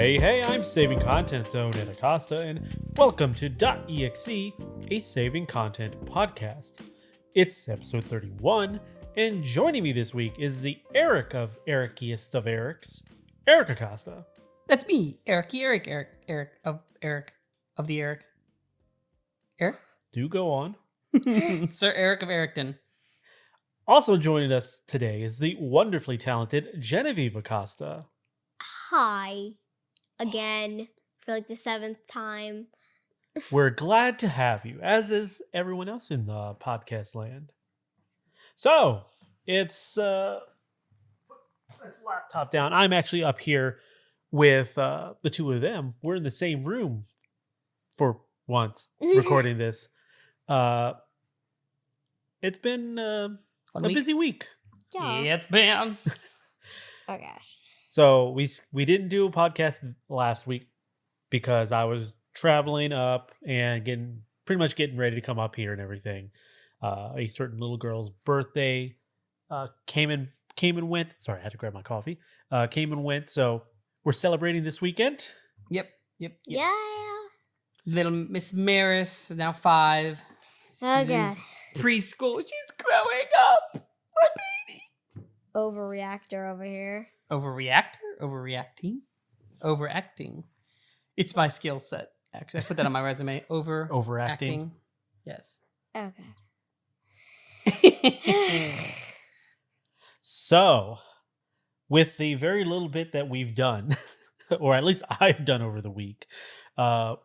Hey, I'm Saving Content Zone at Acosta, and welcome to dotEXE, a saving content podcast. It's episode 31, and joining me this week is the Eric of Ericiest of Erics, Eric Acosta. That's me, Eric of the Eric. Eric? Do go on. Sir Eric of Ericton. Also joining us today is the wonderfully talented Genevieve Acosta. Hi. Again, for like the 7th time. We're glad to have you, as is everyone else in the podcast land. So, it's put this laptop down. I'm actually up here with the two of them. We're in the same room for once recording this. It's been a busy week. Yeah. Yeah, it's been. Oh gosh. So we didn't do a podcast last week because I was traveling up and pretty much getting ready to come up here and everything. A certain little girl's birthday came and went. Sorry, I had to grab my coffee. Came and went. So we're celebrating this weekend. Yep. Yeah. Little Miss Maris is now 5. Oh god. Preschool. She's growing up. My baby. Overreactor over here. Overreacting. It's my skill set. Actually, I put that on my resume. Overacting. Yes. Oh god. So, with the very little bit that we've done, or at least I've done over the week, it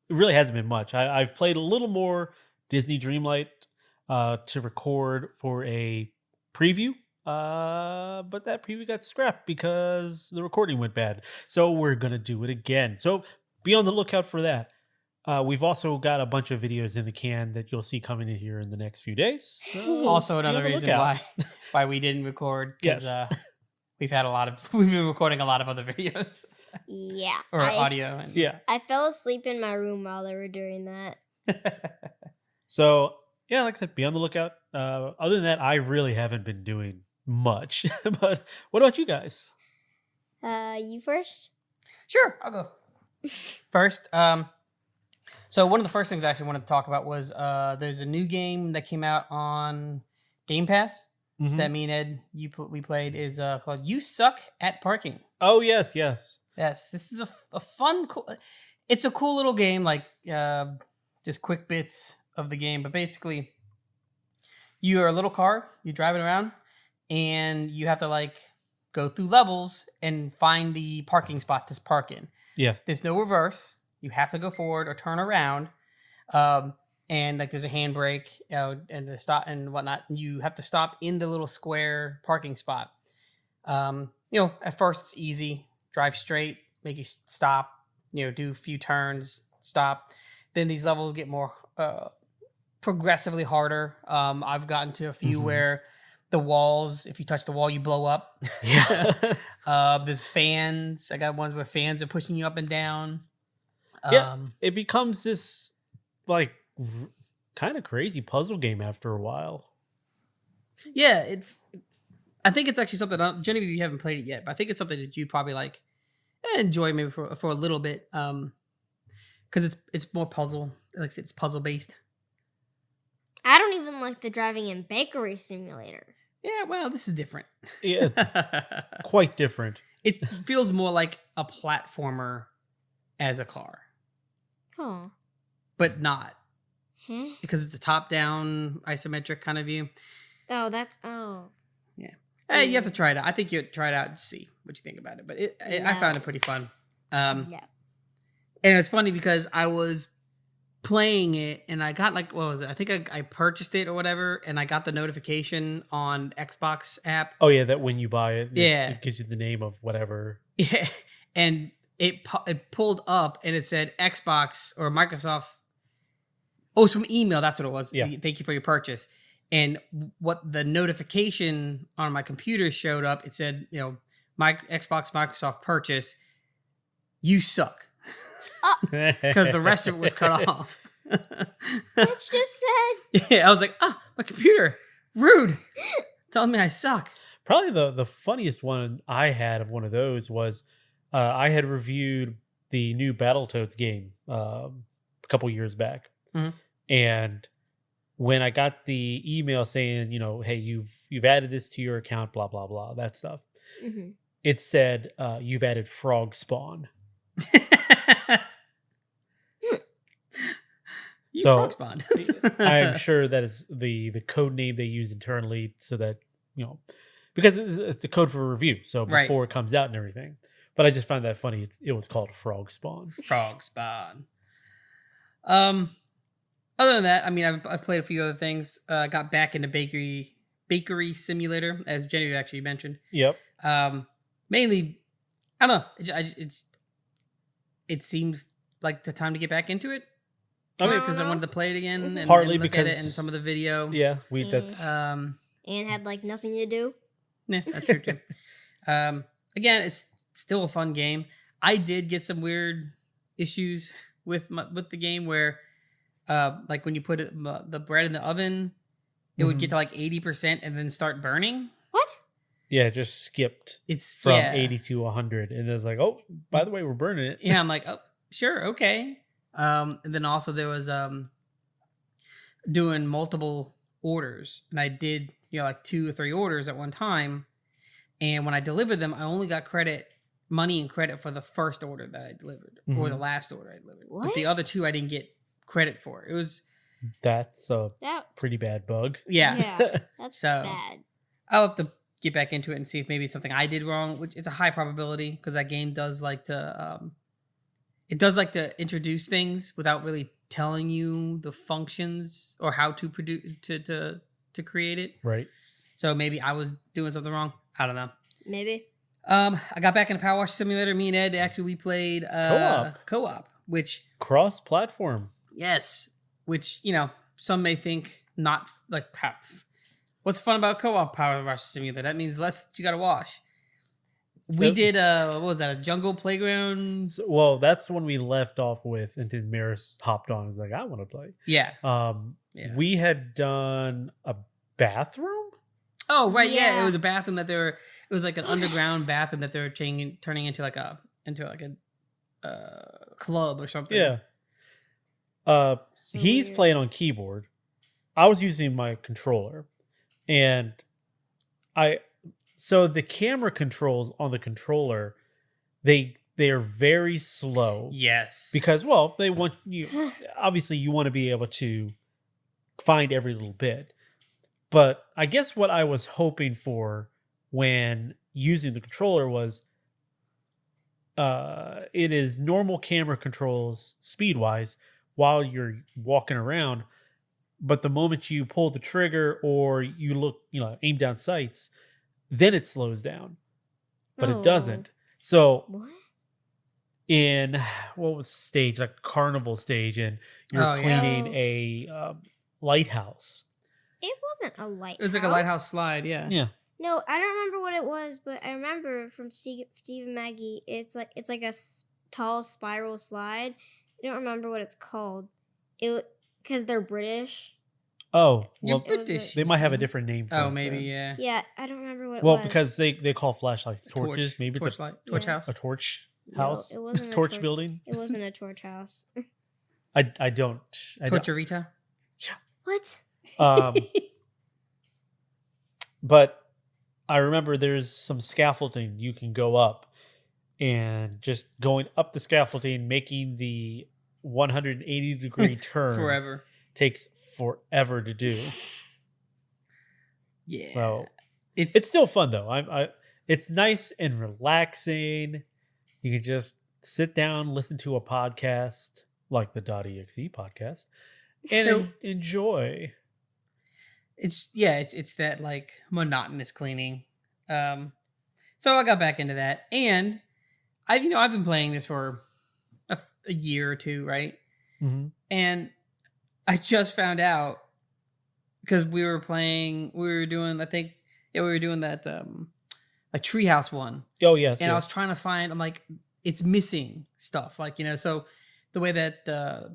really hasn't been much. I've played a little more Disney Dreamlight to record for a preview, but that preview got scrapped because the recording went bad. So we're going to do it again. So be on the lookout for that. We've also got a bunch of videos in the can that you'll see coming in here in the next few days. So Also another reason why we didn't record. Yes. We've been recording a lot of other videos. Yeah. Or audio. And yeah. I fell asleep in my room while they were doing that. So, yeah, like I said, be on the lookout. Other than that, I really haven't been doing much. But what about you guys? You first? Sure, I'll go first. So one of the first things I actually wanted to talk about was there's a new game that came out on Game Pass that me and Ed we played is called You Suck at Parking. Oh, yes. Yes, this is a fun, it's a cool little game, like just quick bits of the game. But basically, you are a little car, you're driving around, and you have to like go through levels and find the parking spot to park in. Yeah. There's no reverse. You have to go forward or turn around. And like there's a handbrake, and the stop and whatnot. You have to stop in the little square parking spot. At first it's easy. Drive straight, make you stop, do a few turns, stop. Then these levels get more progressively harder. I've gotten to a few where the walls, if you touch the wall, you blow up. Yeah. There's fans. I got ones where fans are pushing you up and down. Yeah, it becomes this like kind of crazy puzzle game after a while. Yeah, I think it's actually something. Genevieve, you haven't played it yet, but I think it's something that you probably like enjoy maybe for a little bit, because it's more puzzle. Like I said, it's puzzle based. I don't even like the driving in bakery simulator. Yeah, well, this is different. Yeah, quite different. It feels more like a platformer as a car. Huh. But not. Huh? Because it's a top-down isometric kind of view. Oh, Yeah. Hey, you have to try it out. I think you try it out and see what you think about it. But I found it pretty fun. yeah. And it's funny because I was playing it and I got like, what was it? I think I purchased it or whatever, and I got the notification on Xbox app. Oh, yeah, that when you buy it, yeah, it gives you the name of whatever. Yeah, and it pulled up and it said Xbox or Microsoft. Oh, it's from email. That's what it was. Yeah. Thank you for your purchase. And what the notification on my computer showed up, it said, my Xbox Microsoft purchase, you suck. Because the rest of it was cut off. It's just said. Yeah, I was like, my computer, rude. Telling me I suck. Probably the funniest one I had of one of those was I had reviewed the new Battletoads game a couple years back, Mhm. and when I got the email saying, hey, you've added this to your account, blah blah blah, that stuff, Hmm. it said you've added frog spawn. You So, frog spawned. I'm sure that is the code name they use internally, so that because it's the code for review, so Right. before it comes out and everything. But I just found that funny. It was called frog spawn. Frog spawn. Other than that, I mean, I've played a few other things. Got back into bakery simulator, as Genevieve actually mentioned. Yep. Mainly, I don't know. It seemed like the time to get back into it. I mean, Because I wanted to play it again and, Partly and look at it because- and some of the video. yeah, that's Um, And had like nothing to do. yeah, that's true too. Again, it's still a fun game. I did get some weird issues with the game where, like when you put the bread in the oven, it would get to like 80% and then start burning. What? yeah, it just skipped It's from yeah. 80 to 100, and it's like, oh, by the way, we're burning it. Yeah, I'm like, oh, sure, okay. And then also there was doing multiple orders, and I did like 2 or 3 orders at one time, and when I delivered them, I only got money and credit for the first order that I delivered or the last order I delivered. But the What? other 2 I didn't get credit for. It was That's a That. pretty bad bug. yeah. Yeah. That's So- bad. I'll have to get back into it and see if maybe it's something I did wrong, which it's a high probability because that game does like to introduce things without really telling you the functions or how to produce to create it. Right. So maybe I was doing something wrong. I don't know. Maybe. I got back in Powerwash Simulator. Me and Ed actually we played co-op, which Cross-platform. yes, which some may think not like what's fun about co-op Powerwash Simulator? That means less you got to wash. We Yep. did what was that? A jungle playground? Well, that's when we left off with, and then Maris hopped on and was like, I want to play. Yeah. Yeah. We had done a bathroom. Oh right, yeah. It Yeah. was a bathroom that it was like an underground bathroom that they were turning into like a club or something. Yeah. So He's weird. playing on keyboard. I was using my controller, and so the camera controls on the controller, they are very slow. Yes. Because they want you, obviously you want to be able to find every little bit. But I guess what I was hoping for when using the controller was it is normal camera controls speed wise while you're walking around, but the moment you pull the trigger or you look, aim down sights, then it slows down. But Oh. it doesn't. So What? in what was stage, like carnival stage, and you're Oh, yeah. cleaning a lighthouse. It wasn't a lighthouse. It was like a lighthouse slide. Yeah. Yeah. No, I don't remember what it was, but I remember from Steve and Maggie. It's like a tall spiral slide. I don't remember what it's called. Because they're British. Oh, You're well, It was a- British. they might have a different name for Oh, it maybe then. yeah. Yeah, I don't remember what it Well, was. because they call flashlights torches. Torch, Maybe it's torchlight, torch Yeah. house. a torch No, house. it wasn't a torch torch- building. It wasn't a torch house. I don't. Torturita. What? Um, but I remember there's some scaffolding you can go up, and just going up the scaffolding, making the 180-degree turn Forever. takes forever to do. Yeah. So it's it's still fun though. It's nice and relaxing. You can just sit down, listen to a podcast like the dotEXE podcast, and So- enjoy. it's that like monotonous cleaning. So I got back into that, and I've been playing this for a year or two, right? Mm-hmm. And I just found out because we were doing that a treehouse one, Oh yes, and I yes. was trying to find. I'm like, it's missing stuff, like so the way that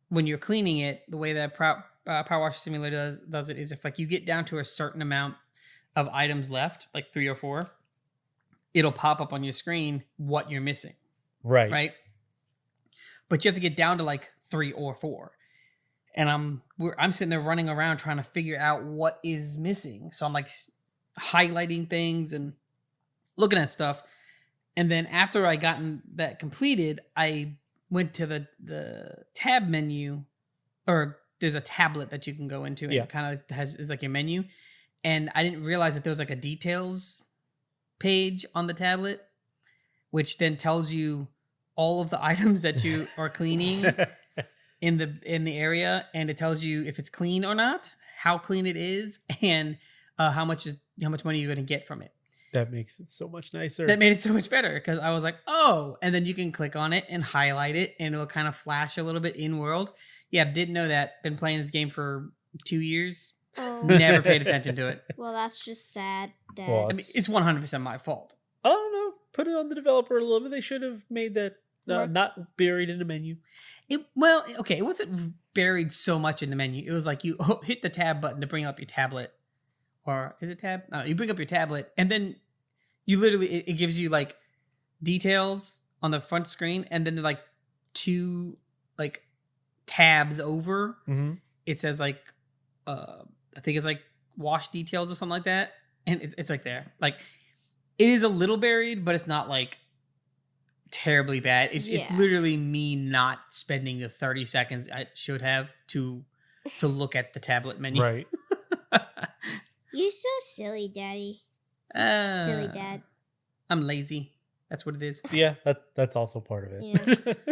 when you're cleaning it, the way that Powerwash Simulator does it is if like you get down to a certain amount of items left, like 3 or 4, it'll pop up on your screen what you're missing, Right. right? But you have to get down to like 3 or 4. And I'm sitting there running around trying to figure out what is missing. So I'm like highlighting things and looking at stuff. And then after I gotten that completed, I went to the tab menu, or there's a tablet that you can go into and Yeah. it kind of is like your menu. And I didn't realize that there was like a details page on the tablet, which then tells you all of the items that you are cleaning in the area, and it tells you if it's clean or not, how clean it is, and how much money you're going to get from it. That makes it so much nicer. That made it so much better because I was like, oh, and then you can click on it and highlight it, and it'll kind of flash a little bit in world. Yeah, didn't know that. Been playing this game for 2 years. Oh. Never paid attention to it. Well, that's just sad, Dad. Well, I mean, it's 100% my fault. I don't know. Put it on the developer a little bit. They should have made that What? not buried in the menu. It wasn't buried so much in the menu. It was like you hit the tab button to bring up your tablet, or is it tab? No, you bring up your tablet, and then you literally it gives you like details on the front screen, and then like 2 like tabs over. Mm-hmm. It says like I think it's like wash details or something like that, and it's like there. Like it is a little buried, but it's not like terribly bad. It's Yeah. literally me not spending the 30 seconds I should have to look at the tablet menu. Right. You're so silly, Daddy. Uh, Silly Dad. I'm lazy. That's what it is. Yeah, that's also part of it.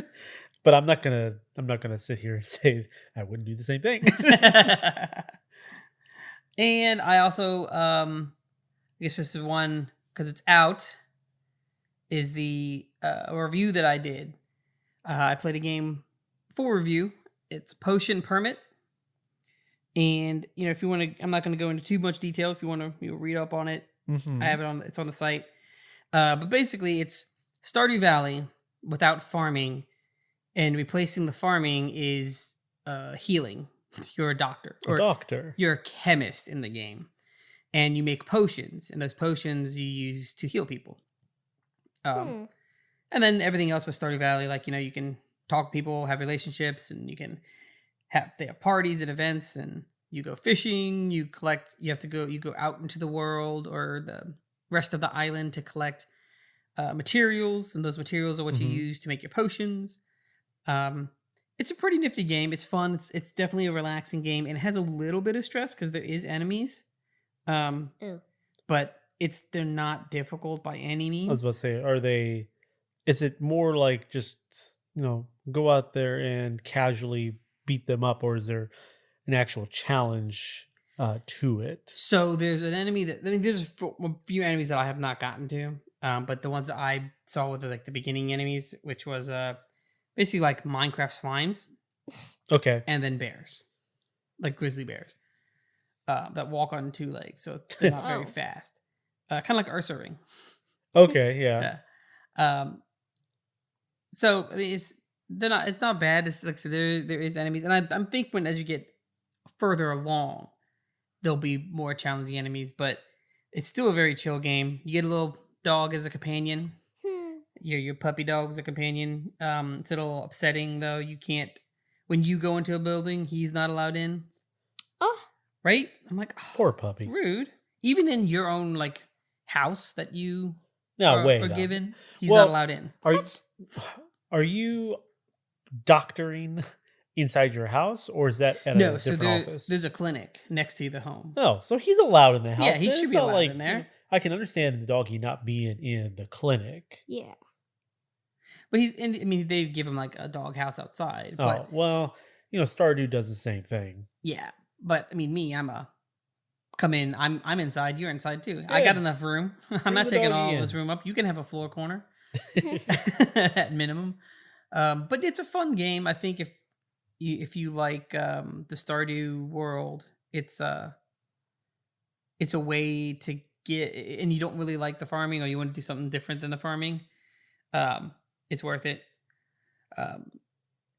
But I'm not gonna sit here and say I wouldn't do the same thing. And I also I guess this is one because it's out is the review that I did. I played a game for review. It's Potion Permit. And if you want to, I'm not going to go into too much detail. If you want to read up on it, Mhm. I have it it's on the site. But basically it's Stardew Valley without farming, and replacing the farming is healing. You're a doctor. A doctor. You're a chemist in the game, and you make potions, and those potions you use to heal people. And then everything else with Stardew Valley, like you can talk to people, have relationships, and you can they have parties and events, and you go fishing. You go out into the world or the rest of the island to collect materials, and those materials are what you Mhm. use to make your potions. It's a pretty nifty game. It's fun. It's definitely a relaxing game, and it has a little bit of stress because there is enemies. Ew. But they're not difficult by any means. I was about to say, is it more like just, go out there and casually beat them up, or is there an actual challenge to it? So there's an enemy there's a few enemies that I have not gotten to. But the ones that I saw were the beginning enemies, which was basically like Minecraft slimes, Okay. and then bears, like grizzly bears, that walk on 2 legs, so they're not very Oh. fast. Kind of like Ursa Ring. Okay, yeah. Yeah. So I mean, it's not bad. It's like, so there is enemies, and I'm thinking as you get further along, there'll be more challenging enemies, but it's still a very chill game. You get a little dog as a companion. Your puppy dog as a companion. It's a little upsetting though. You can't, when you go into a building, he's not allowed in. Oh, Right? I'm like, oh, Poor puppy. rude. Even in your own house that you No, are wait. given, he's Well, not allowed in. Are you doctoring inside your house, or is that at No, a so different office? there's a clinic next to the home. Oh, so he's allowed in the house. Yeah, he then? should It's be not allowed in there. I can understand the doggy not being in the clinic. yeah. But they give him a dog house outside. Oh, But well, Stardew does the same thing. yeah. But me, come in. I'm inside. You're inside too. I Yeah. got enough room. I'm Bring not the taking doggy all in. this room up. You can have a floor corner at minimum. But it's a fun game. I think if you like the Stardew world, it's a way to get, and you don't really like the farming, or you want to do something different than the farming. It's worth it. And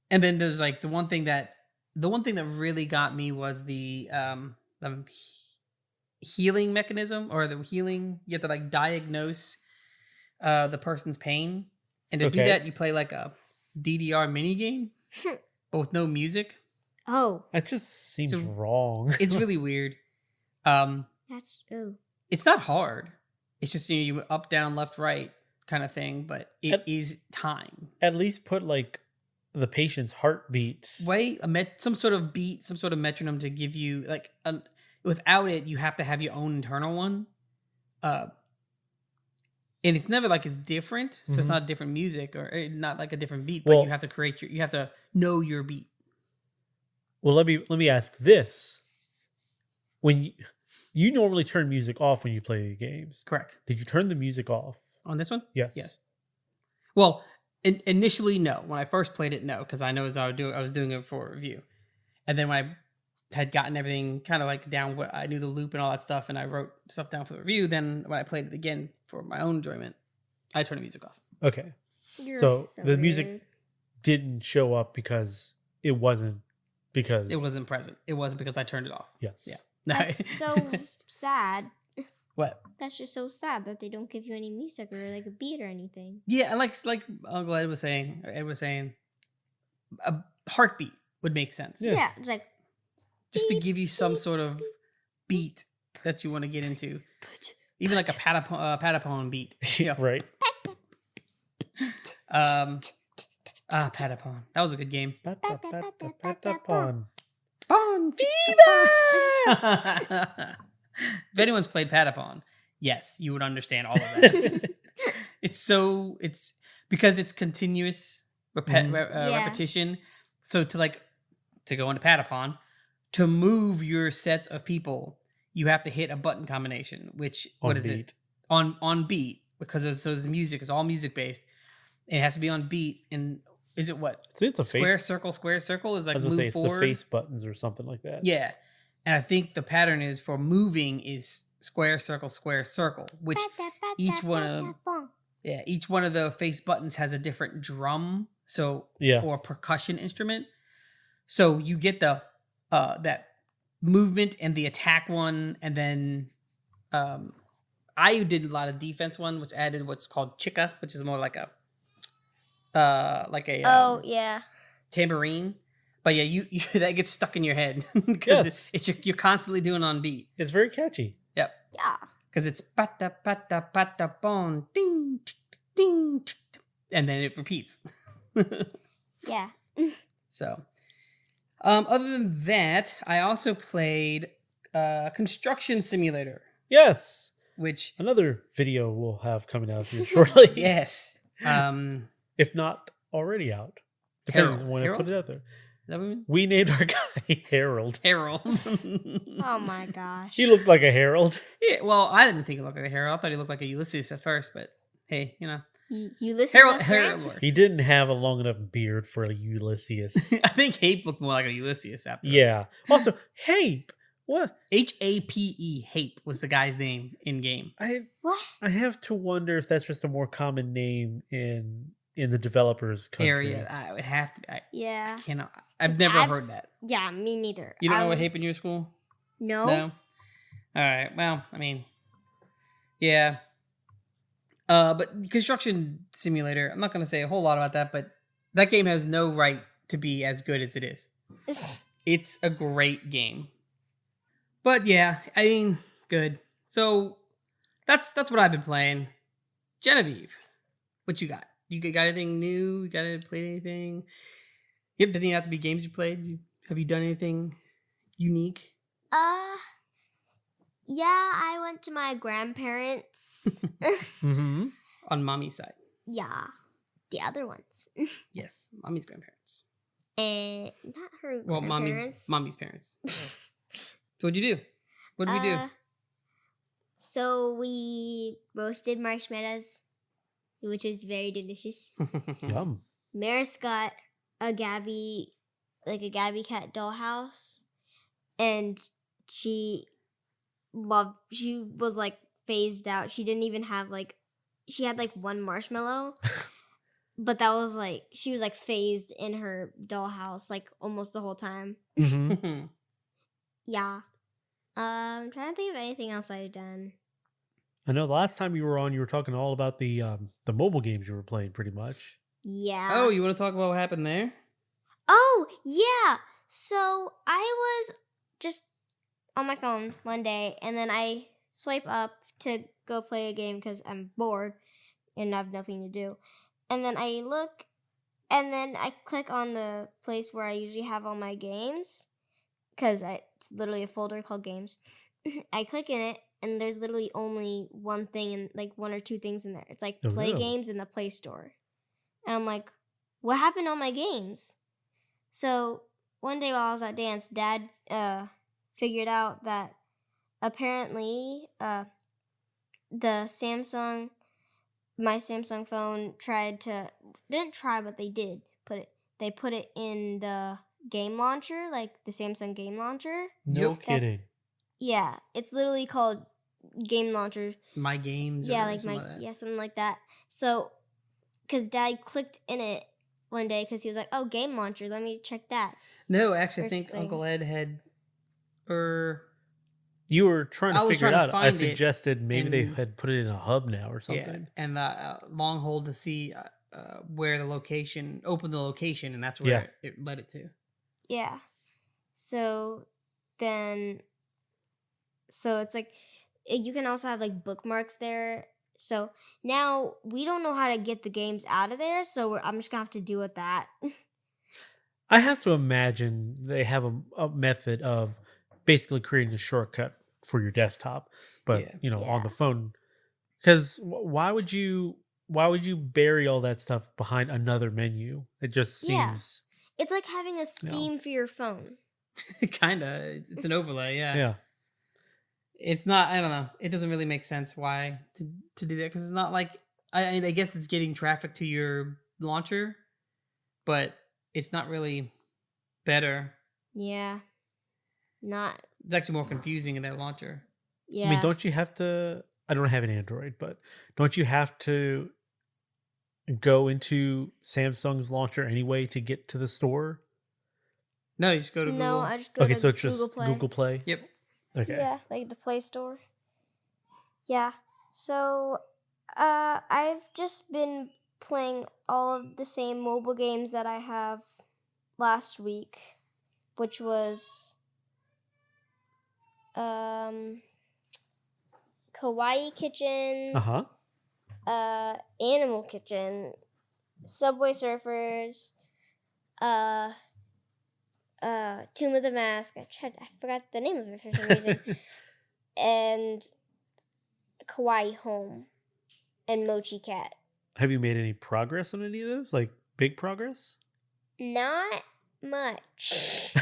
then there's the one thing that really got me was the healing mechanism, or the healing. You have to diagnose the person's pain. And to do Okay. that, you play like a DDR mini game, but with no music. Oh, That just seems So- wrong. It's really weird. that's It's not hard. It's just you up, down, left, right kind of thing, but it is time. At least put like the patient's heartbeat. Wait, some sort of beat, some sort of metronome to give you like without it, you have to have your own internal one. And it's never like it's different, so it's Mhm. not different music or not like a different beat, Well- but you have to you have to know your beat. Well, let me ask this: when you normally turn music off when you play games, Correct. did you turn the music off? On this one? Yes. Yes. Well, initially, no. When I first played it, no, because I know as I was doing it for a review. And then when I had gotten everything kind of like down, what I knew the loop and all that stuff, and I wrote stuff down for the review, then when I played it again for my own enjoyment, I turned the music off. Okay. you're So the music weird. didn't show up because it wasn't because It wasn't present. It wasn't because I turned it off. Yes. Yeah. That's so sad. What? That's just so sad that they don't give you any music or like a beat or anything. Yeah, and like Uncle Ed was saying, a heartbeat would make sense. Yeah. Yeah, it's like Just to give you some sort of beat that you want to get into. Even like a patapon beat. Yeah. Right. Patapon. That was a good game. Patapon. Pon If anyone's played Patapon, yes, you would understand all of that. it's because it's continuous Yeah. repetition. So to go into Patapon, to move your sets of people, you have to hit a button combination, which On what is beat. it? On beat, because there's music, it's all music based. It has to be on beat, and is it what? It's a Square face. circle is I like was gonna move say forward. it's the face buttons or something like that. Yeah. And I think the pattern is for moving is square, circle, which each one of each one of the face buttons has a different drum, Yeah. or percussion instrument. So you get the that movement and the attack one, and then I did a lot of defense one, which added what's called chica, which is more like a oh yeah. tambourine. But yeah, you that gets stuck in your head because Yes. it's you're constantly doing on beat. It's very catchy. Yep, Yeah. because it's pata pata pata bon ding ding, and then it repeats. Yeah. So, other than that, I also played Construction Simulator, Yes. which Another video we'll have coming out here shortly. yes, If not already out. Depending Harold. on when I Harold? put it out there. Is that what you mean? We named our guy Harold. Harold. Oh my gosh. He looked like a Herald. Yeah, well, I didn't think he looked like a Harold. I thought he looked like a Ulysses at first, but hey, you know, You listen Harold. to us, Harold right? works. He didn't have a long enough beard for a Ulysses. I think Hape looked more like a Ulysses after. Yeah. Also, Hape. What? Hape. Hape was the guy's name in game. What? I have to wonder if that's just a more common name in the developers' country. Area. I would have to. I Yeah. cannot. I've never heard that. Yeah, me neither. You don't know what Hape in your school? No. No. All right. Well, I mean, yeah. But Construction Simulator. I'm not going to say a whole lot about that, but that game has no right to be as good as it is. It's a great game. But yeah, I mean, good. So that's what I've been playing. Genevieve, what you got? You got anything new? You got to play anything? Yep, didn't it have to be games you played? Have you done anything unique? Yeah, I went to my grandparents. Mm-hmm. On mommy's side. Yeah. The other ones. Yes, mommy's grandparents. And not her Well, grandparents. mommy's parents. So what'd you do? What did we do? So we roasted marshmallows, which is very delicious. Yum. Maris got a Gabby cat dollhouse, and she was like phased out. She didn't even have she had like one marshmallow, but that was like she was like phased in her dollhouse like almost the whole time. Mm-hmm. Yeah. I'm trying to think of anything else I've done. I know the last time you were on, you were talking all about the mobile games you were playing, pretty much. Yeah. Oh, you want to talk about what happened there? Oh, yeah. So I was just on my phone one day, and then I swipe up to go play a game because I'm bored and I have nothing to do. And then I look, and then I click on the place where I usually have all my games because it's literally a folder called games. I click in it, and there's literally only one thing and like one or two things in there. It's like Oh, play no. games in the Play Store. And I'm like, what happened to all my games? So one day while I was at dance, Dad figured out that apparently the Samsung, my Samsung phone didn't try, but they did they put it in the game launcher, like the Samsung game launcher. No Yep. kidding. Yeah, it's literally called game launcher. My games. Yeah, or like something that. yeah, something like that. So, because Dad clicked in it one day because he was like, "Oh, game launcher, let me check that." No, actually, I First think thing. Uncle Ed had, or You were trying to I was figure it trying to out. I find it, suggested maybe they and- had put it in a hub now or yeah, something. and the long hold to see where the location, open the location, and that's where it led it to. Yeah. So then, so it's like you can also have like bookmarks there. So now we don't know how to get the games out of there. So I'm just gonna have to deal with that. I have to imagine they have a method of basically creating a shortcut for your desktop, but Yeah. on Yeah. the phone. Because why would you bury all that stuff behind another menu? It just Yeah. seems It's like having a Steam for your phone. Kinda, it's an overlay. Yeah. yeah. It's not. I don't know. It doesn't really make sense why to do that because it's not like I guess it's getting traffic to your launcher, but it's not really better. Yeah. Not. It's actually more confusing in that launcher. Yeah. I mean, don't you have to? I don't have an Android, but don't you have to go into Samsung's launcher anyway to get to the store? No, you just go to No, Google. I just go Okay, to so it's Google just Play. Google Play. Yep. Okay. Yeah, like the Play Store. Yeah. So, I've just been playing all of the same mobile games that I have last week, which was Kawaii Kitchen, Animal Kitchen, Subway Surfers, Tomb of the Mask. I forgot the name of it for some reason. And Kawaii Home and Mochi Cat. Have you made any progress on any of those? Like big progress? Not much.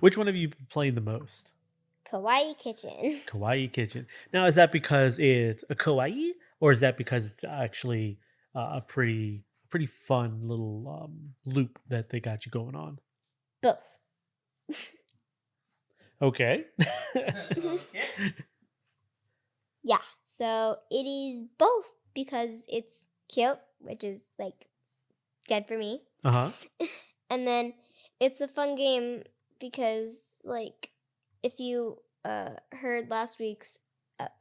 Which one have you played the most? Kawaii Kitchen. Kawaii Kitchen. Now, is that because it's a kawaii, or is that because it's actually a pretty fun little loop that they got you going on? Both. Okay. Yeah, so it is both because it's cute, which is like good for me. And then it's a fun game because like if you heard last week's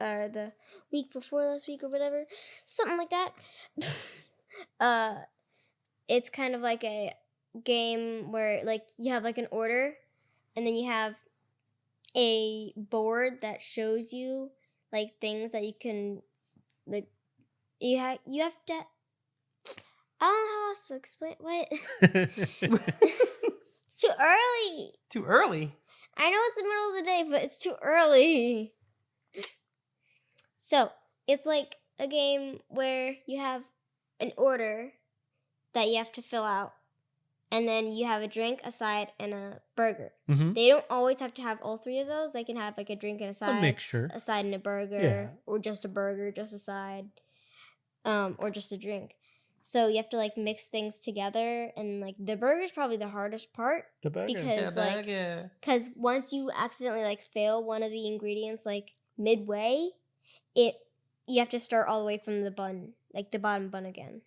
or the week before last week or whatever, something like that. It's kind of like a game where like you have like an order and then you have a board that shows you like things that you can like you have to I don't know how else to explain what. It's too early. Too early. I know it's the middle of the day, but it's too early. So, it's like a game where you have an order that you have to fill out. And then you have a drink, a side, and a burger. They don't always have to have all three of those. They can have like a drink and a side. A mixture. A side and a burger. Yeah. Or just a burger, just a side. Or just a drink. So you have to like mix things together. And like the burger's probably the hardest part. The burger. Because once you accidentally like fail one of the ingredients like midway, you have to start all the way from the bun. Like the bottom bun again.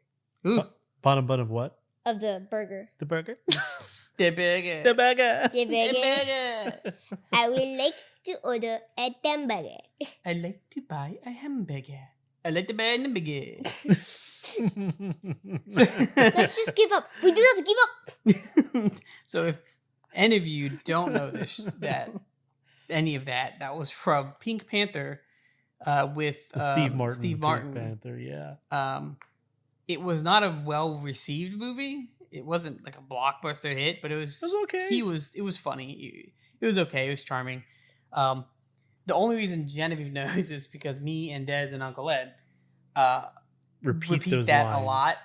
Ooh. Bottom bun of what? Of the burger. The burger? The burger. The burger. The burger. The burger. I would like to order a hamburger. I like to buy a hamburger. I like to buy a hamburger. Let's just give up. We do have to give up. So if any of you don't know any of that was from Pink Panther with Steve Martin. Steve Martin. Pink Panther, yeah. It was not a well-received movie. It wasn't like a blockbuster hit, but it was okay. It was funny. It was okay. It was charming. The only reason Genevieve knows is because me and Des and Uncle Ed repeat those that lines a lot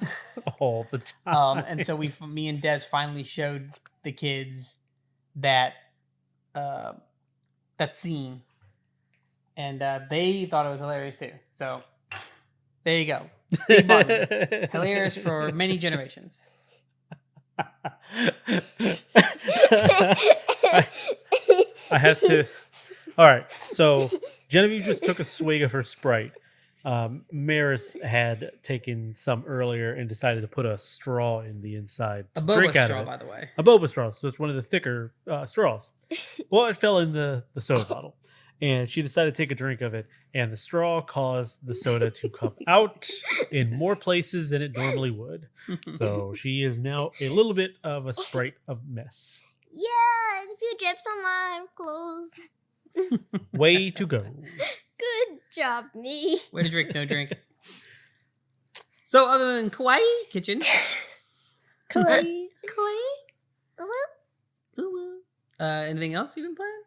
all the time. and so me and Des finally showed the kids that scene, and they thought it was hilarious too. So there you go. Steve Martin, hilarious for many generations. I have to. All right, so Genevieve just took a swig of her Sprite. Maris had taken some earlier and decided to put a straw in the inside. A boba straw, by the way. A boba straw, so it's one of the thicker straws. Well, it fell in the soda bottle, and she decided to take a drink of it, and the straw caused the soda to come out in more places than it normally would. So she is now a little bit of a Sprite of mess. Yeah, a few drips on my clothes. Way to go. Good job, me. Way to drink, no drink. So other than Kawaii Kitchen. Kawaii. Anything else you've been playing?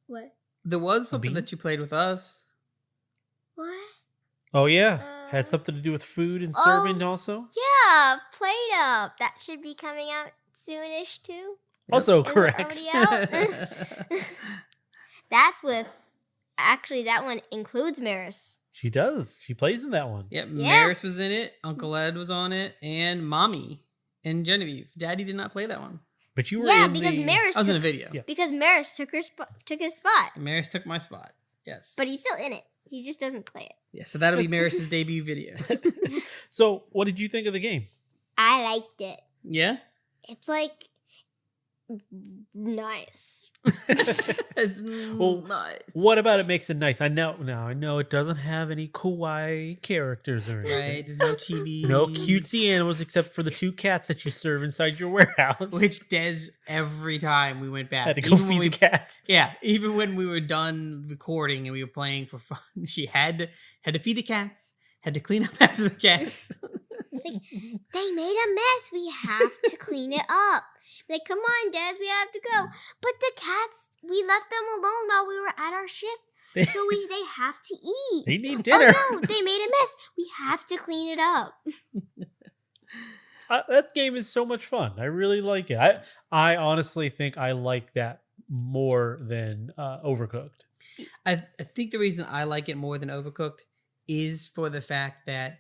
What? There was something that you played with us. What? Oh, yeah. Had something to do with food and serving also? Yeah, Plate Up. That should be coming out soonish too. Also Is it correct. already out? That's with... Actually, that one includes Maris. She does. She plays in that one. Yep, Yeah. Maris was in it. Uncle Ed was on it. And Mommy and Genevieve. Daddy did not play that one. But you were Yeah, in because the... Maris I was in a took, video. Yeah. because Maris took his spot. Maris took my spot. Yes. But he's still in it. He just doesn't play it. Yeah, so that'll be Maris's debut video. So, what did you think of the game? I liked it. Yeah? It's like nice. It's Well, nice. What about it makes it nice? I know it doesn't have any kawaii characters or anything. Right, there's no chibi. No cutesy animals except for the 2 cats that you serve inside your warehouse. Which Des, every time we went back. had to go even when feed the cats. Yeah, even when we were done recording and we were playing for fun, she had to feed the cats, had to clean up after the cats. Like, they made a mess. We have to clean it up. Like, come on, Des, we have to go. But the cats, we left them alone while we were at our shift. So they have to eat. They need dinner. Oh no, they made a mess. We have to clean it up. That game is so much fun. I really like it. I honestly think I like that more than Overcooked. I think the reason I like it more than Overcooked is for the fact that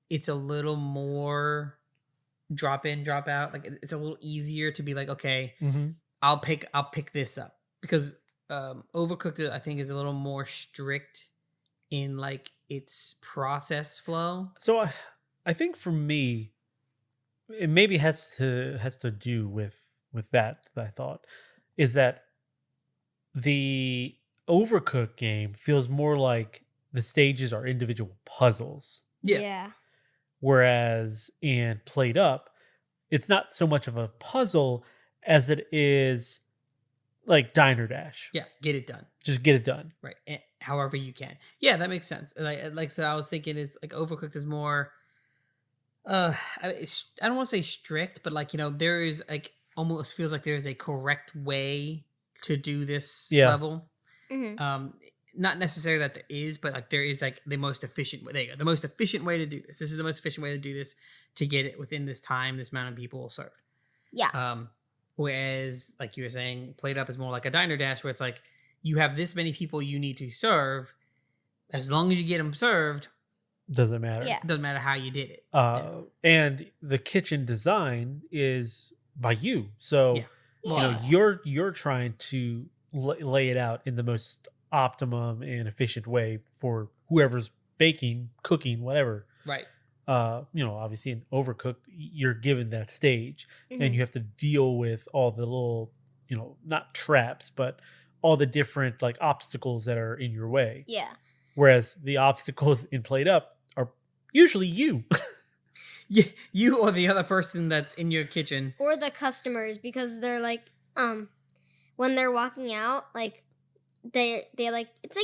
it's a little more drop in, drop out. Like it's a little easier to be like, okay, I'll pick this up, because Overcooked I think is a little more strict in like its process flow. So I think for me, it maybe has to do with that I thought is that the Overcooked game feels more like the stages are individual puzzles. Yeah. Whereas in Played Up, it's not so much of a puzzle as it is like Diner Dash. Yeah, get it done. Just get it done. Right. However you can. Yeah, that makes sense. Like I said, I was thinking is like Overcooked is more I don't want to say strict, but like, there is like almost feels like there's a correct way to do this level. Mm-hmm. Not necessarily that there is, but like there is like the most efficient way. There you go. The most efficient way to do this. This is the most efficient way to do this to get it within this time, this amount of people will serve. Yeah. Whereas like you were saying, Played Up is more like a Diner Dash where it's like you have this many people you need to serve. As long as you get them served, Doesn't matter. Yeah. doesn't matter how you did it. And the kitchen design is by you. So Yes. you're trying to lay it out in the most optimum and efficient way for whoever's baking, cooking, whatever. Right. Obviously in Overcooked, you're given that stage Mm-hmm. and you have to deal with all the little not traps, but all the different like obstacles that are in your way. Yeah. Whereas the obstacles in Played Up are usually you. Yeah, you or the other person that's in your kitchen. Or the customers, because they're like, when they're walking out, like they like it's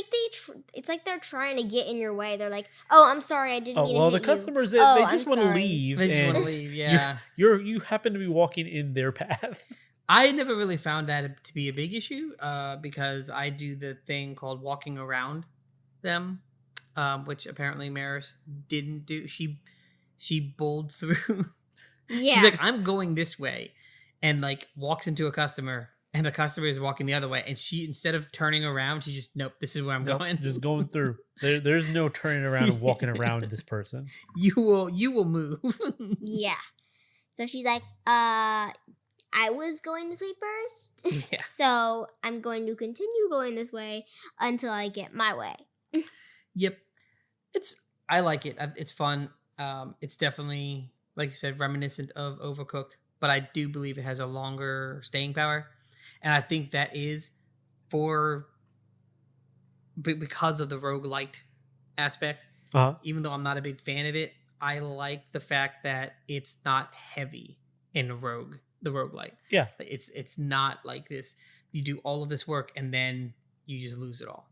like they're trying to get in your way. They're like, "Oh, I'm sorry, I didn't Oh mean well, to the hit you." customers Oh, they I'm just want to sorry. leave, They just and want to leave. Yeah. you happen to be walking in their path. I never really found that to be a big issue because I do the thing called walking around them, which apparently Maris didn't do. She bowled through. Yeah. She's like, I'm going this way, and like walks into a customer, and the customer is walking the other way, and she, instead of turning around, she just, nope, this is where I'm going. Just going through. There's no turning around and walking around this person. You will move. Yeah. So she's like, I was going this way first. Yeah. So I'm going to continue going this way until I get my way. Yep. I like it. It's fun. It's definitely, like you said, reminiscent of Overcooked, but I do believe it has a longer staying power. And I think that is because of the roguelite aspect. Even though I'm not a big fan of it, I like the fact that it's not heavy in the roguelite. Yeah. It's not like this. You do all of this work and then you just lose it all.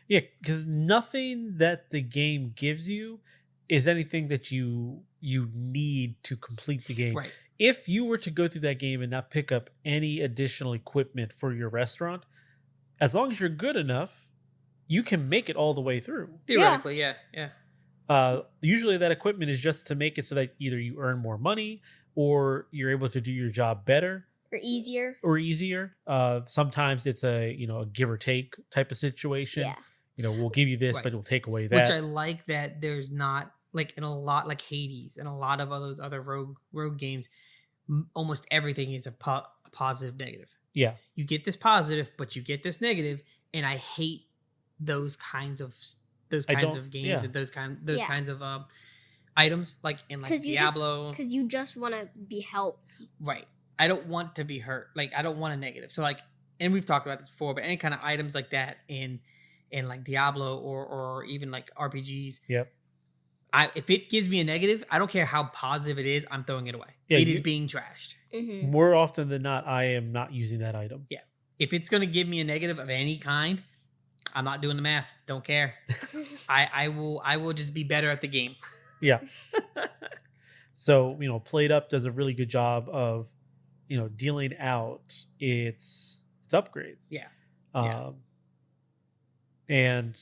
Yeah, because nothing that the game gives you is anything that you need to complete the game. Right. If you were to go through that game and not pick up any additional equipment for your restaurant, as long as you're good enough, you can make it all the way through. Theoretically, yeah. Usually that equipment is just to make it so that either you earn more money or you're able to do your job better. Or easier. Sometimes it's a give or take type of situation. Yeah. We'll give you this, Right. but we'll take away that. Which I like that there's not, like in a lot, like Hades and a lot of those other rogue games, almost everything is a positive negative. Yeah. You get this positive, but you get this negative, and I hate those kinds of games and those kinds of items, like in like Diablo. Because you just want to be helped. Right. I don't want to be hurt. Like, I don't want a negative. So like, and we've talked about this before, but any kind of items like that in like Diablo or even like RPGs. Yep. If it gives me a negative, I don't care how positive it is, I'm throwing it away. Yeah, it is being trashed. Mm-hmm. More often than not, I am not using that item. Yeah. If it's going to give me a negative of any kind, I'm not doing the math. Don't care. I will just be better at the game. Yeah. So, Played Up does a really good job of, dealing out its upgrades. Yeah. And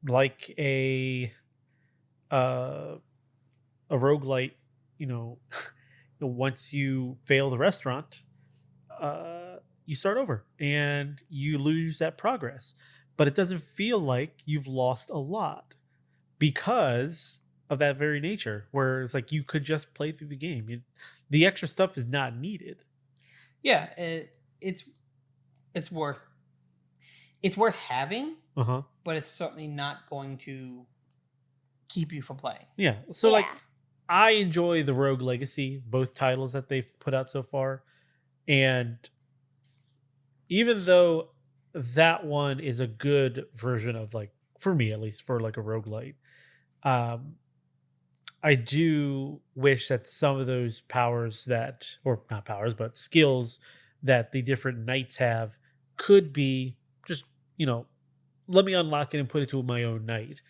like a roguelite, once you fail the restaurant, you start over and you lose that progress. But it doesn't feel like you've lost a lot because of that very nature, where it's like you could just play through the game. The extra stuff is not needed. Yeah, it's worth having, but it's certainly not going to keep you from playing. Yeah. So like, I enjoy the Rogue Legacy, both titles that they've put out so far, and even though that one is a good version of, like, for me at least, for like a roguelite, I do wish that some of those powers that, or not powers, but skills that the different knights have could be just, let me unlock it and put it to my own knight.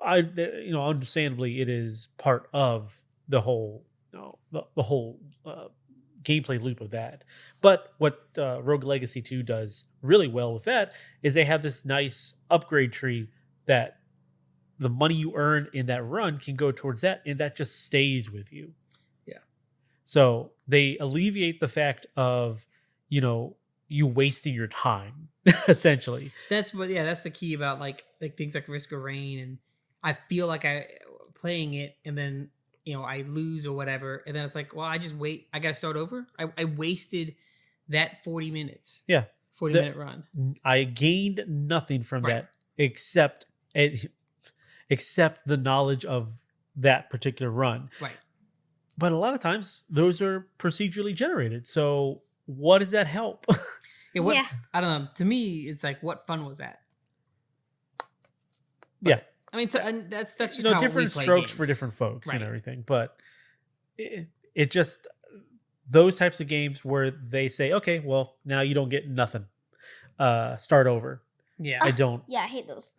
Understandably, it is part of the whole, the whole gameplay loop of that. But what Rogue Legacy 2 does really well with that is they have this nice upgrade tree that the money you earn in that run can go towards that, and that just stays with you. Yeah. So they alleviate the fact of, you wasting your time, essentially. That's the key about like things like Risk of Rain, and I feel like I playing it and then I lose or whatever, and then it's like, well, I just wait. I got to start over. I wasted that 40 minutes. Yeah, 40-minute run. I gained nothing from that except the knowledge of that particular run. Right. But a lot of times those are procedurally generated. So what does that help? Yeah, what, Yeah. I don't know. To me, it's like, what fun was that? Yeah. I mean, and that's just You know, how we different play strokes games. for different folks Right. and everything, but it just those types of games where they say, okay, well, now you don't get nothing. Start over. Yeah. I don't. Yeah, I hate those.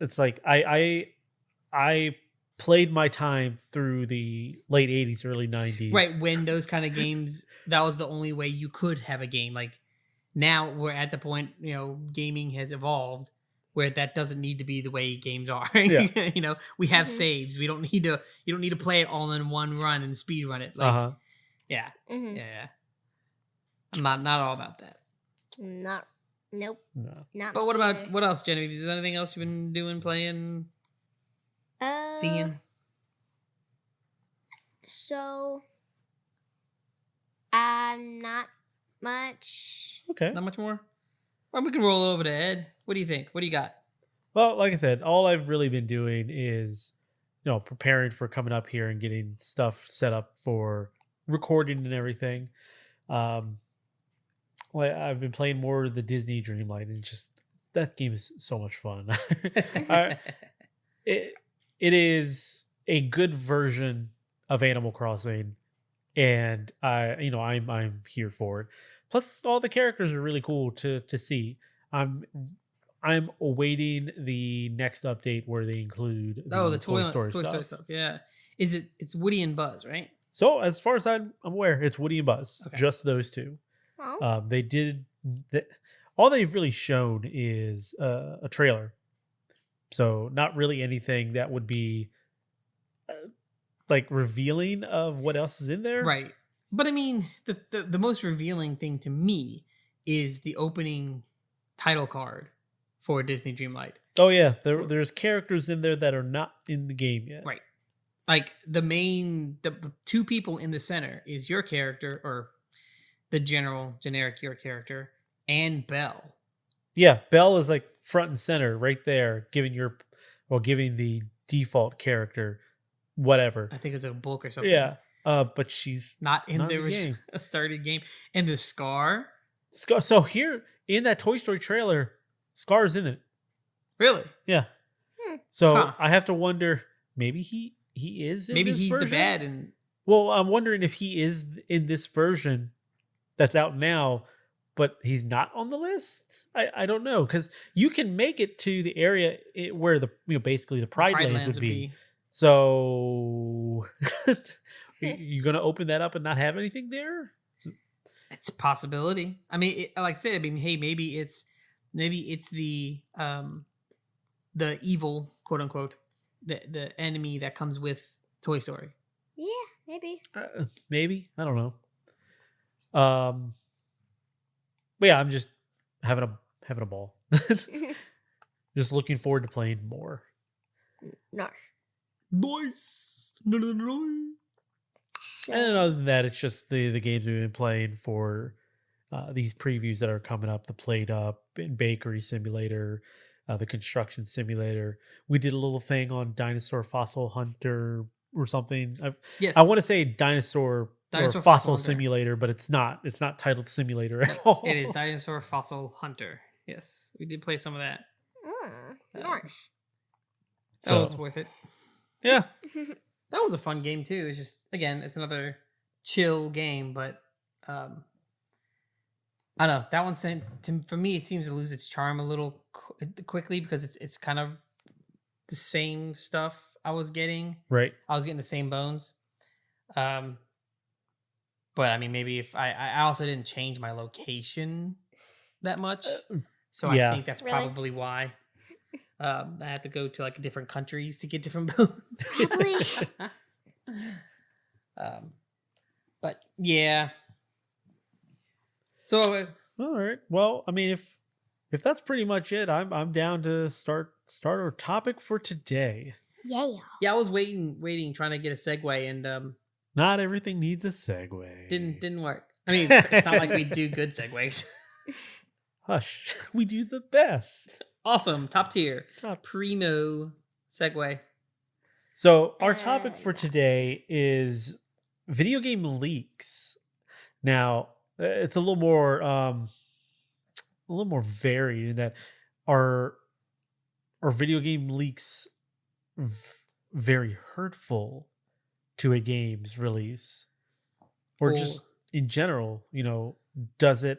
It's like I played my time through the late 80s, early 90s. Right, when those kind of games, that was the only way you could have a game. Like now we're at the point, gaming has evolved where that doesn't need to be the way games are. Yeah. We have Mhm. saves. You don't need to play it all in one run and speed run it. Like yeah. Mhm. Yeah. I'm not all about that. Nope. No. Not. But me what about either. what else, Genevieve? Is there anything else you've been doing, playing, seeing? So, not much. Okay. Not much more? Well, we can roll over to Ed. What do you think? What do you got? Well, like I said, all I've really been doing is, preparing for coming up here and getting stuff set up for recording and everything. I've been playing more of the Disney Dreamlight, and just that game is so much fun. I- it is a good version of Animal Crossing, and I'm here for it. Plus, all the characters are really cool to see. I'm awaiting the next update where they include the Toy Story Story stuff. stuff. Yeah, it's Woody and Buzz, right? So, as far as I'm aware, it's Woody and Buzz, Okay. just those two. Oh. They did all they've really shown is a trailer, so not really anything that would be like revealing of what else is in there. Right. But I mean, the most revealing thing to me is the opening title card for Disney Dreamlight. Oh yeah, there's characters in there that are not in the game yet. Right. Like the two people in the center is your character, or the generic your character, and Belle. Yeah, Belle is like front and center right there, giving the default character whatever. I think it's a book or something. Yeah. But she's Not in not the in the game. a started game. And the Scar? So here in that Toy Story trailer, Scar's in it. Really? Yeah. Hmm. So Huh. I have to wonder, maybe he is in Maybe this he's the version? bad and Well, I'm wondering if he is in this version that's out now, but he's not on the list. I don't know, because you can make it to the area where basically the Pride Lands would be. So you gonna open that up and not have anything there? it's a possibility. I mean, like I said, hey, maybe it's the evil, quote unquote, the enemy that comes with Toy Story. Yeah, maybe. Maybe, I don't know. But yeah, I'm just having a ball. Just looking forward to playing more. Nice. Nice. And then other than that, it's just the games we've been playing for these previews that are coming up: the Plate Up and Bakery Simulator, the Construction Simulator. We did a little thing on Dinosaur Fossil Hunter or something. Yes. I want to say Dinosaur Dinosaur Fossil Hunter. Simulator, but it's not. It's not titled Simulator at all. It is Dinosaur Fossil Hunter. Yes, we did play some of that. Nice. That was worth it. Yeah. That was a fun game too. It's just, again, it's another chill game, but I don't know. That one for me, it seems to lose its charm a little quickly, because it's kind of the same stuff I was getting. Right. I was getting the same bones. But I mean, maybe if I also didn't change my location that much, so yeah. I think that's Really? probably why. I have to go to like different countries to get different bones. Probably. But yeah. So All right. Well, I mean, if that's pretty much it, I'm down to start our topic for today. yeah, I was waiting, trying to get a segue, and Not everything needs a segue. didn't work. I mean, it's not like we do good segues. Hush. We do the best. Awesome, top tier, Top. primo segue. So our topic for Yeah. today is video game leaks. Now, it's a little more varied in that are video game leaks v- very hurtful to a game's release, or Or just in general, does it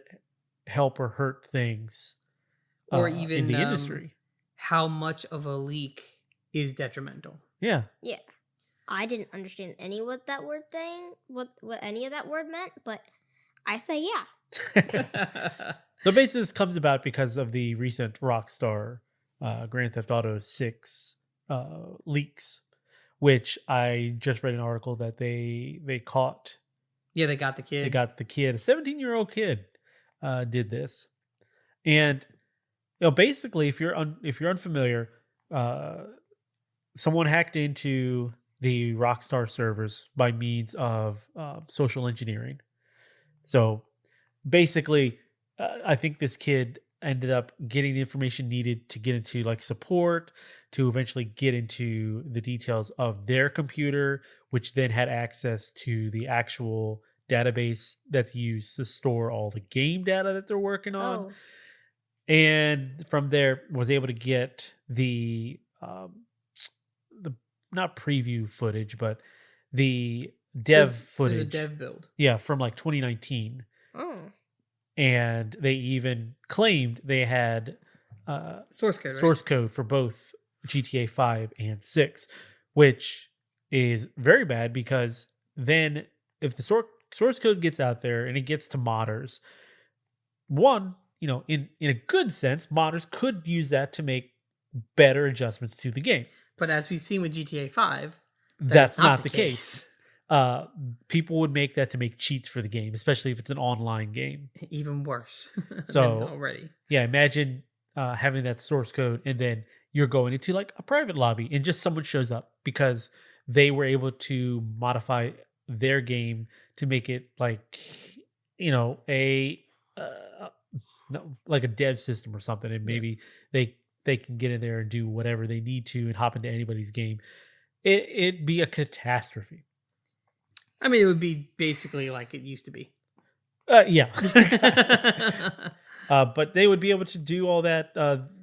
help or hurt things or in even the industry? how much of a leak is detrimental. Yeah. Yeah. I didn't understand any what that word thing, what any of that word meant, but I say yeah. So basically, this comes about because of the recent Rockstar Grand Theft Auto 6 leaks, which I just read an article that they caught. Yeah, they got the They kid. got the kid, a 17-year-old kid, did this, and basically, if you're unfamiliar, someone hacked into the Rockstar servers by means of social engineering. So basically, I think this kid ended up getting the information needed to get into like support, to eventually get into the details of their computer, which then had access to the actual database that's used to store all the game data that they're working on. Oh, And from there was able to get the not preview footage, but the dev There's footage. a dev build. Yeah, from like 2019. oh, And they even claimed they had Source code, right? source code for both GTA 5 and 6, which is very bad because then if the source code gets out there and it gets to modders, one, in a good sense, modders could use that to make better adjustments to the game. But as we've seen with GTA 5, That's not the case. People would make that to make cheats for the game, especially if it's an online game. Even worse. So than already. Yeah, imagine having that source code and then you're going into like a private lobby and just someone shows up because they were able to modify their game to make it like a like a dev system or something, and maybe they can get in there and do whatever they need to and hop into anybody's game. It'd be a catastrophe. I mean, it would be basically like it used to be. Yeah. But they would be able to do all that.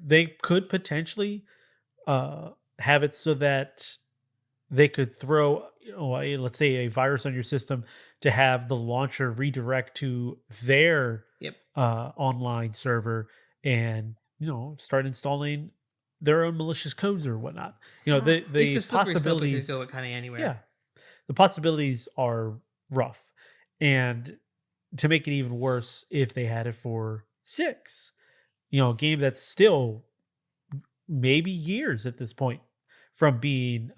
They could potentially have it so that they could throw, let's say, a virus on your system to have the launcher redirect to their online server and start installing their own malicious codes or whatnot. The It's a slippery slope. It possibilities could go kind of anywhere. Yeah, the possibilities are rough, and to make it even worse, if they had it for 6, a game that's still maybe years at this point from being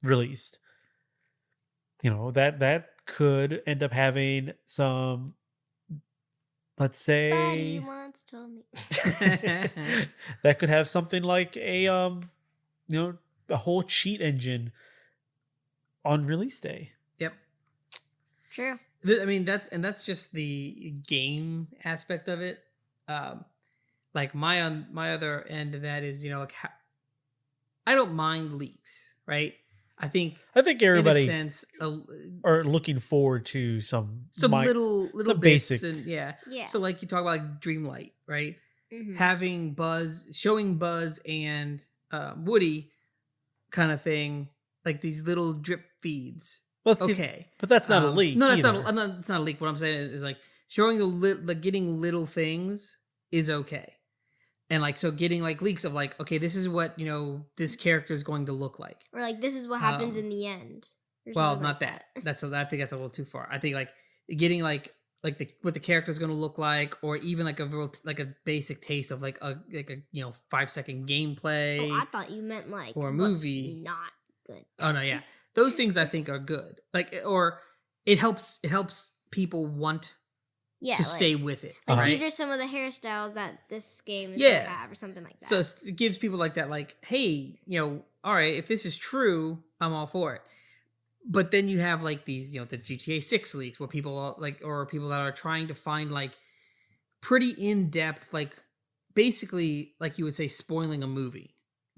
released, that could end up having some, let's say, Buddy once told me. that could have something like a a whole cheat engine on release day. Yep. True. I mean, that's just the game aspect of it. Like my other end of that is, like I don't mind leaks, right? I think everybody in a sense, are looking forward to some little some bits basic. and Yeah. So like you talk about like Dreamlight, right? Mhm. Having showing Buzz and Woody kind of thing, like these little drip feeds. Let's see, Okay, but that's not a leak. No, that's either. not. It's not a leak. What I'm saying is like showing the getting little things is okay, and like so getting like leaks of like, okay, this is what this character is going to look like. Or like this is what happens in the end. Or Well, something not like that. I think that's a little too far. I think like getting like what the character is going to look like, or even like a basic taste of like a 5-second gameplay. Oh, I thought you meant like or a what's movie. not good. Oh no, yeah. Those things I think are good. Like, or it helps people want Yeah, to like, stay with it. like right? these are some of the hairstyles that this game is Yeah. gonna have, or something like that. So it gives people like that, like, hey, all right, if this is true, I'm all for it. But then you have like these, the GTA 6 leaks where people or people that are trying to find like pretty in depth, like basically, like you would say, spoiling a movie.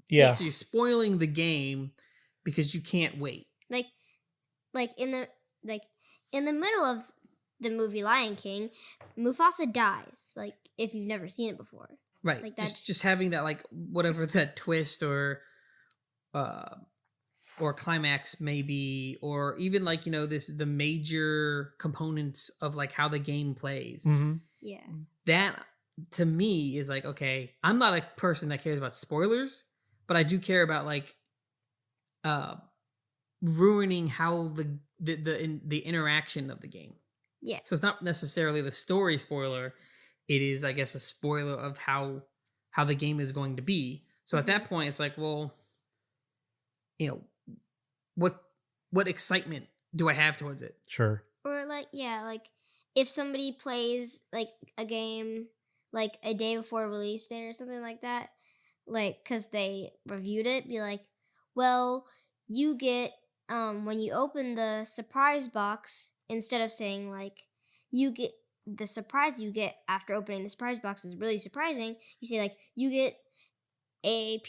Yeah. So you're spoiling the game because you can't wait. like in the middle of the movie Lion King, Mufasa dies. Like if you've never seen it before. Right. Like Just having that, like, whatever that twist or climax maybe, or even like, the major components of like how the game plays. Mm-hmm. Yeah. That to me is like, okay, I'm not a person that cares about spoilers, but I do care about like ruining how the interaction of the game. Yeah. So it's not necessarily the story spoiler. It is, I guess, a spoiler of how the game is going to be. So at that point, it's like, well, what excitement do I have towards it? Sure. Or like, yeah, like if somebody plays like a game like a day before release day or something like that, like because they reviewed it, be like, well, you get when you open the surprise box, instead of saying like you get the surprise you get after opening the surprise box is really surprising, you say like you get you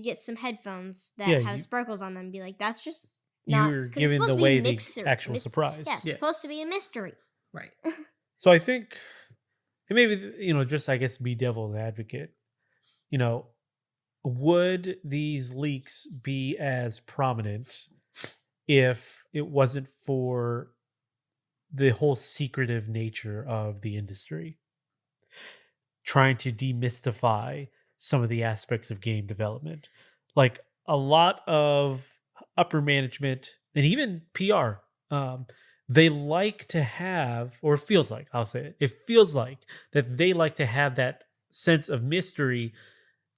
get some headphones that Yeah, have sparkles on them. Be like, that's just you're because giving supposed to be away the mixer- actual mis- surprise. Yeah, it's Yeah. supposed to be a mystery. Right. So I think, and maybe, just, I guess, be devil's advocate, would these leaks be as prominent if it wasn't for the whole secretive nature of the industry? Trying to demystify some of the aspects of game development. Like a lot of upper management and even PR, they like to have, or it feels like, I'll say it feels like that they like to have that sense of mystery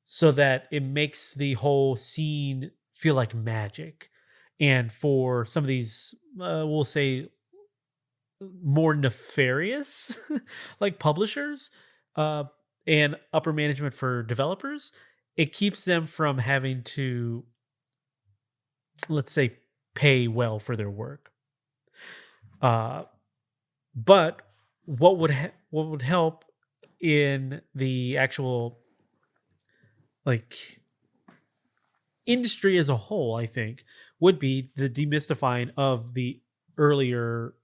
so that it makes the whole scene feel like magic. And for some of these, we'll say, more nefarious like publishers and upper management for developers, it keeps them from having to, let's say, pay well for their work. But what would help in the actual like industry as a whole, I think, would be the demystifying of the earlier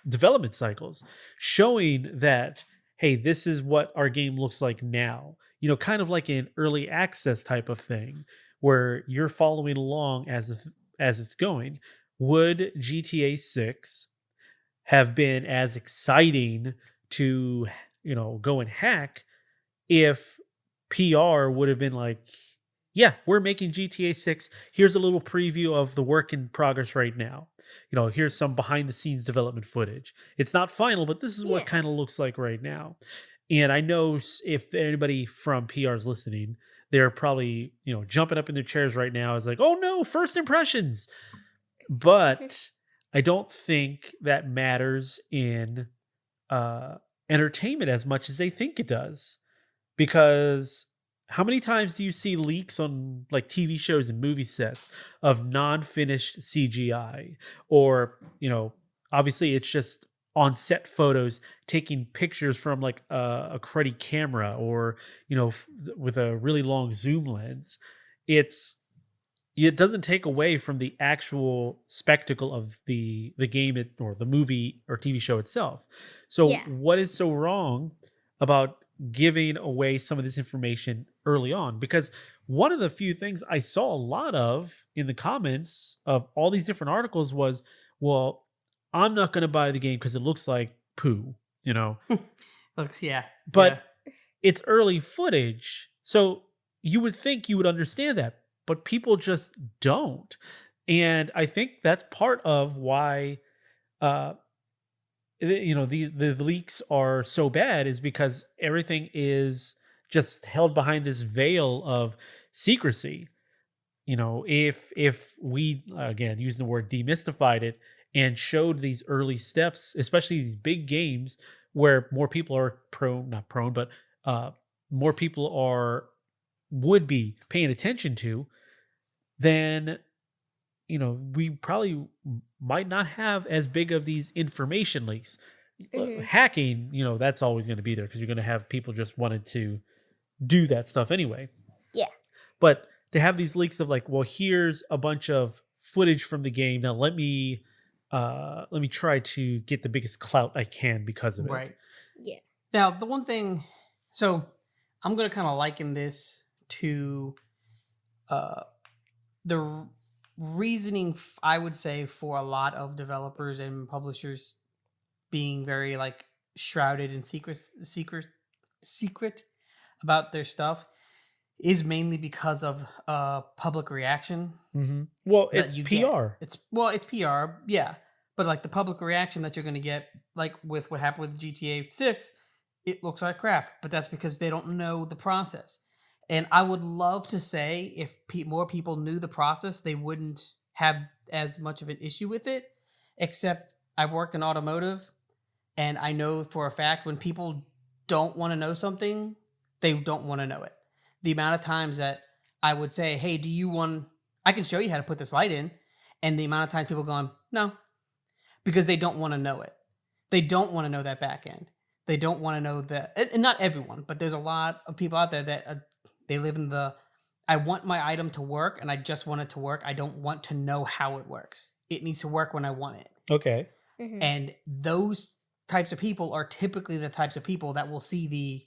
development cycles, showing that, hey, this is what our game looks like now. Kind of like an early access type of thing where you're following along as it's going. Would GTA 6 have been as exciting to, go and hack if PR would have been like, yeah, we're making GTA 6. Here's a little preview of the work in progress right now. Here's some behind the scenes development footage. It's not final, but this is what Yeah. kind of looks like right now. And I know if anybody from PR is listening, they're probably, jumping up in their chairs right now. It's like, oh no, first impressions. But I don't think that matters in entertainment as much as they think it does. Because how many times do you see leaks on like TV shows and movie sets of non-finished CGI? Or, obviously it's just on set photos taking pictures from like a cruddy camera or, with a really long zoom lens. It doesn't take away from the actual spectacle of the game or the movie or TV show itself. So Yeah. what is so wrong about giving away some of this information early on? Because one of the few things I saw a lot of in the comments of all these different articles was, well, I'm not going to buy the game because it looks like poo, Looks, yeah. but it's early footage. So you would think you would understand that, but people just don't. And I think that's part of why, the leaks are so bad, is because everything is just held behind this veil of secrecy. If we, again, use the word demystified it and showed these early steps, especially these big games where more people are not prone, but more people would be paying attention to, then we probably might not have as big of these information leaks. Hacking, that's always going to be there because you're going to have people just wanting to do that stuff anyway. Yeah. But to have these leaks of like, well, here's a bunch of footage from the game. Now let me let me try to get the biggest clout I can because of it. Right. Yeah. Now, the one thing, so I'm going to kind of liken this to the reasoning, I would say, for a lot of developers and publishers being very like shrouded in secret about their stuff is mainly because of public reaction. Well, that it's you PR. get. It's PR, yeah. But like the public reaction that you're going to get, like with what happened with GTA 6, it looks like crap. But that's because they don't know the process. And I would love to say if more people knew the process, they wouldn't have as much of an issue with it. Except I've worked in automotive, and I know for a fact when people don't want to know something, they don't want to know it. The amount of times that I would say, hey, I can show you how to put this light in. And the amount of times people going, no, because they don't want to know it. They don't want to know that back end. They don't want to know that, and not everyone, but there's a lot of people out there that they live in I want my item to work and I just want it to work. I don't want to know how it works. It needs to work when I want it. Okay. Mhm. And those types of people are typically the types of people that will see the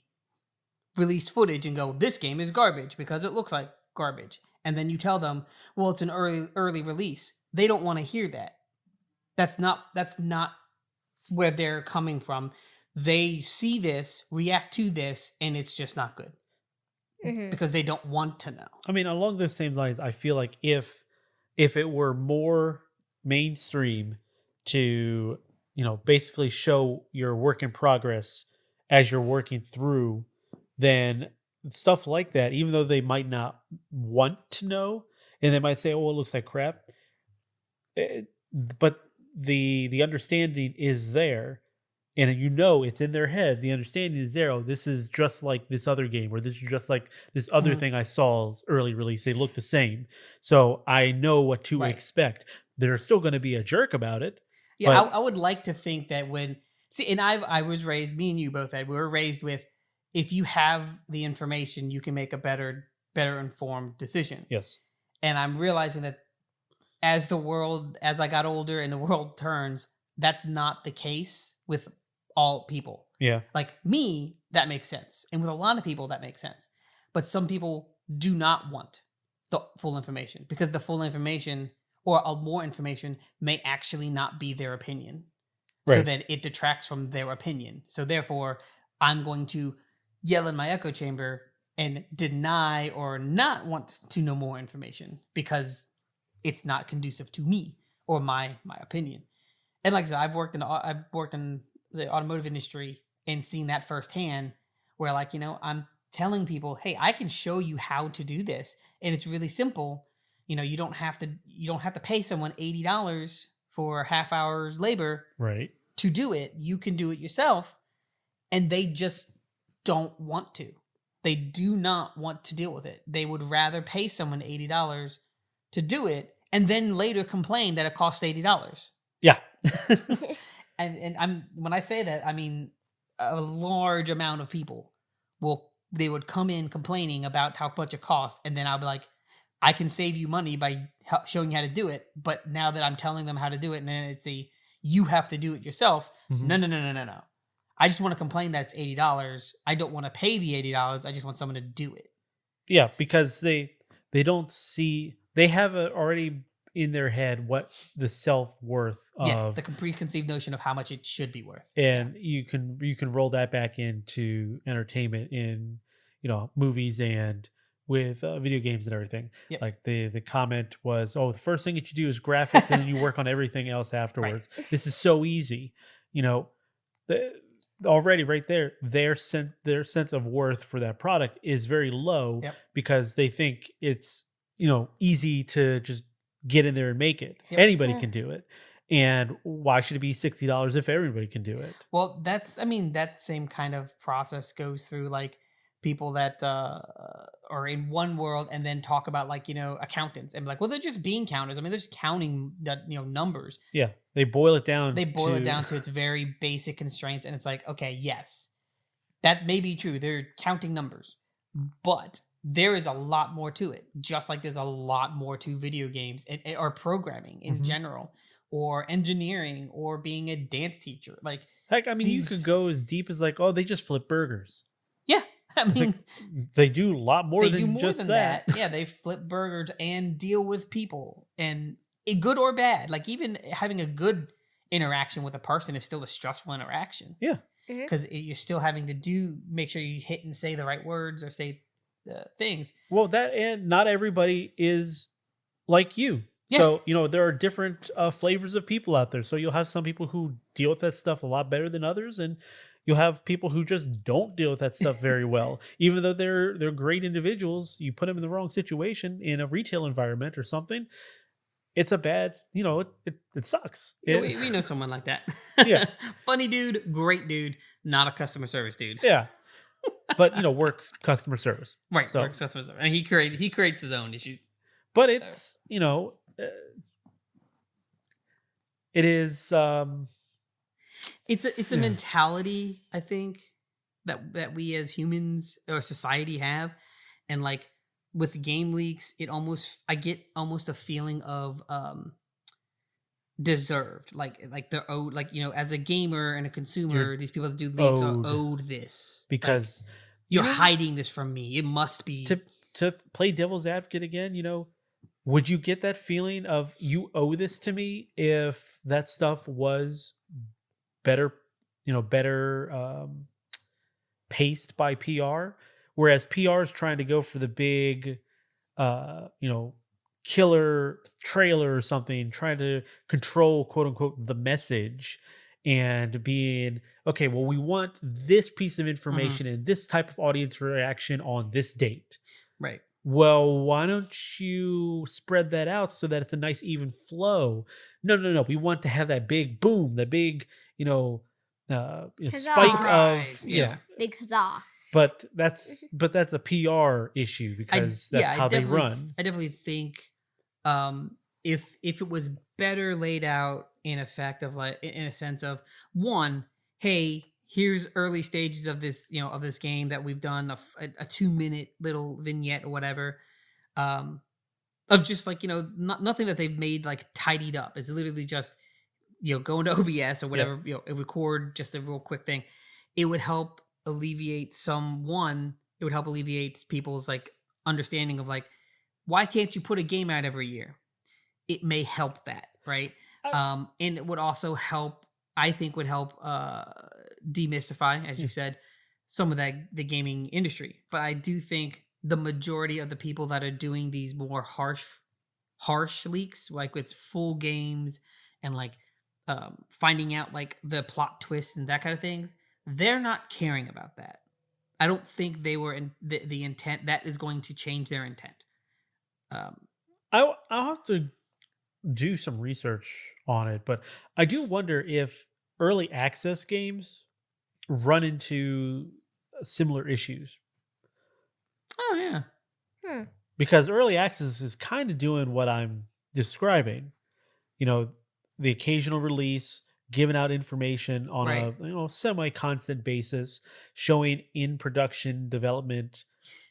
released footage and go, this game is garbage because it looks like garbage. And then you tell them, well, it's an early release. They don't want to hear that. That's not where they're coming from. They see this, react to this, and it's just not good Mhm. because they don't want to know. I mean, along those same lines, I feel like if it were more mainstream to, basically show your work in progress as you're working through, then stuff like that, even though they might not want to know, and they might say, "Oh, it looks like crap," but the understanding is there, and it's in their head. The understanding is there. Oh, this is just like this other game, or this is just like this other Mhm. thing I saw's early release. They look the same, so I know what to Right. expect. They're still going to be a jerk about it. Yeah, But I would like to think that and I was raised, me and you both, Ed, we were raised with, if you have the information, you can make a better informed decision. yes, And I'm realizing that as I got older and the world turns, that's not the case with all people. yeah, Like me, that makes sense. And with a lot of people, that makes sense. But some people do not want the full information because the full information or more information may actually not be their opinion. So Right. that it detracts from their opinion. So therefore, I'm going to yell in my echo chamber and deny or not want to know more information because it's not conducive to me or my opinion. And like I said, I've worked in the automotive industry and seen that firsthand where I'm telling people, hey, I can show you how to do this. And it's really simple. You don't have to pay someone $80 for half hour's labor right. to do it. You can do it yourself. And they just don't want to. They do not want to deal with it. They would rather pay someone $80 to do it and then later complain that it costs $80. Yeah. And when I say that, I mean a large amount of people they would come in complaining about how much it costs, and then I'll be like, I can save you money by showing you how to do it, but now that I'm telling them how to do it, and then you have to do it yourself. Mhm. No. I just want to complain that it's $80. I don't want to pay the $80. I just want someone to do it. Yeah, because they don't see, they have it already in their head what the self-worth of, the preconceived notion of how much it should be worth. and you can roll that back into entertainment in movies and with video games and everything. Yep. Like the comment was, oh, the first thing that you do is graphics and then you work on everything else afterwards. This is so easy. Already right there, their sense of worth for that product is very low. Yep. Because they think it's easy to just get in there and make it. Yep. Anybody can do it. And why should it be $60 if everybody can do it? Well, that same kind of process goes through like people that are in one world and then talk about accountants and be like, well, they're just bean counters. I mean, they're just counting the numbers. Yeah, they boil it down. They boil it down to its very basic constraints, and it's like, okay, yes, that may be true. They're counting numbers, but there is a lot more to it. Just like there's a lot more to video games or programming in Mhm. general, or engineering or being a dance teacher. Like, Heck, I mean, you could these, go as deep as like, oh, they just flip burgers. yeah, I It's mean, like they do a lot more they than do more just than that. that. Yeah, they flip burgers and deal with people, and good or bad. Like, even having a good interaction with a person is still a stressful interaction. Yeah. Mhm. Because you're still having to make sure you hit and say the right words or say the things. Well, that and not everybody is like you. Yeah. So, there are different flavors of people out there. So you'll have some people who deal with that stuff a lot better than others, and you'll have people who just don't deal with that stuff very well. Even though they're great individuals, you put them in the wrong situation in a retail environment or something, it's a bad, it sucks. Yeah, we know someone like that. Yeah. Funny dude, great dude, not a customer service dude. Yeah. But, works customer service. Right, So, works customer service. And he creates his own issues. but it's, it is, It's a mentality, I think, that we as humans or society have, and like with game leaks, I get almost a feeling of deserved, like they're owed, like as a gamer and a consumer, these people that do leaks are owed. owed this because like, you're know- hiding this from me. It must be to play devil's advocate again, would you get that feeling of you owe this to me if that stuff was better, better paced by PR, whereas PR is trying to go for the big, killer trailer or something, trying to control quote unquote the message and being okay. Well, we want this piece of information and this type of audience reaction on this date. right. Well, why don't you spread that out so that it's a nice even flow? No. We want to have that big boom, the big, spike Surprise. of Yeah. Big huzzah. But that's a PR issue because that's how they run. I definitely think if it was better laid out in effect of like in a sense of one, hey, here's early stages of this of this game that we've done a 2-minute little vignette or whatever, of just like nothing that they've made like tidied up. It's literally just go into OBS or whatever, record just a real quick thing. It would help alleviate it would help alleviate people's like understanding of like, why can't you put a game out every year? It may help that, right? And it would also help, I think would help demystify, as you said, some of the gaming industry. But I do think the majority of the people that are doing these more harsh leaks, like with full games and like finding out like the plot twist and that kind of things, they're not caring about that. I don't think they were in the intent that is going to change their intent. I'll have to do some research on it, but I do wonder if early access games run into similar issues. Oh yeah. Because early access is kind of doing what I'm describing. The occasional release, giving out information on a semi-constant basis, showing in production development.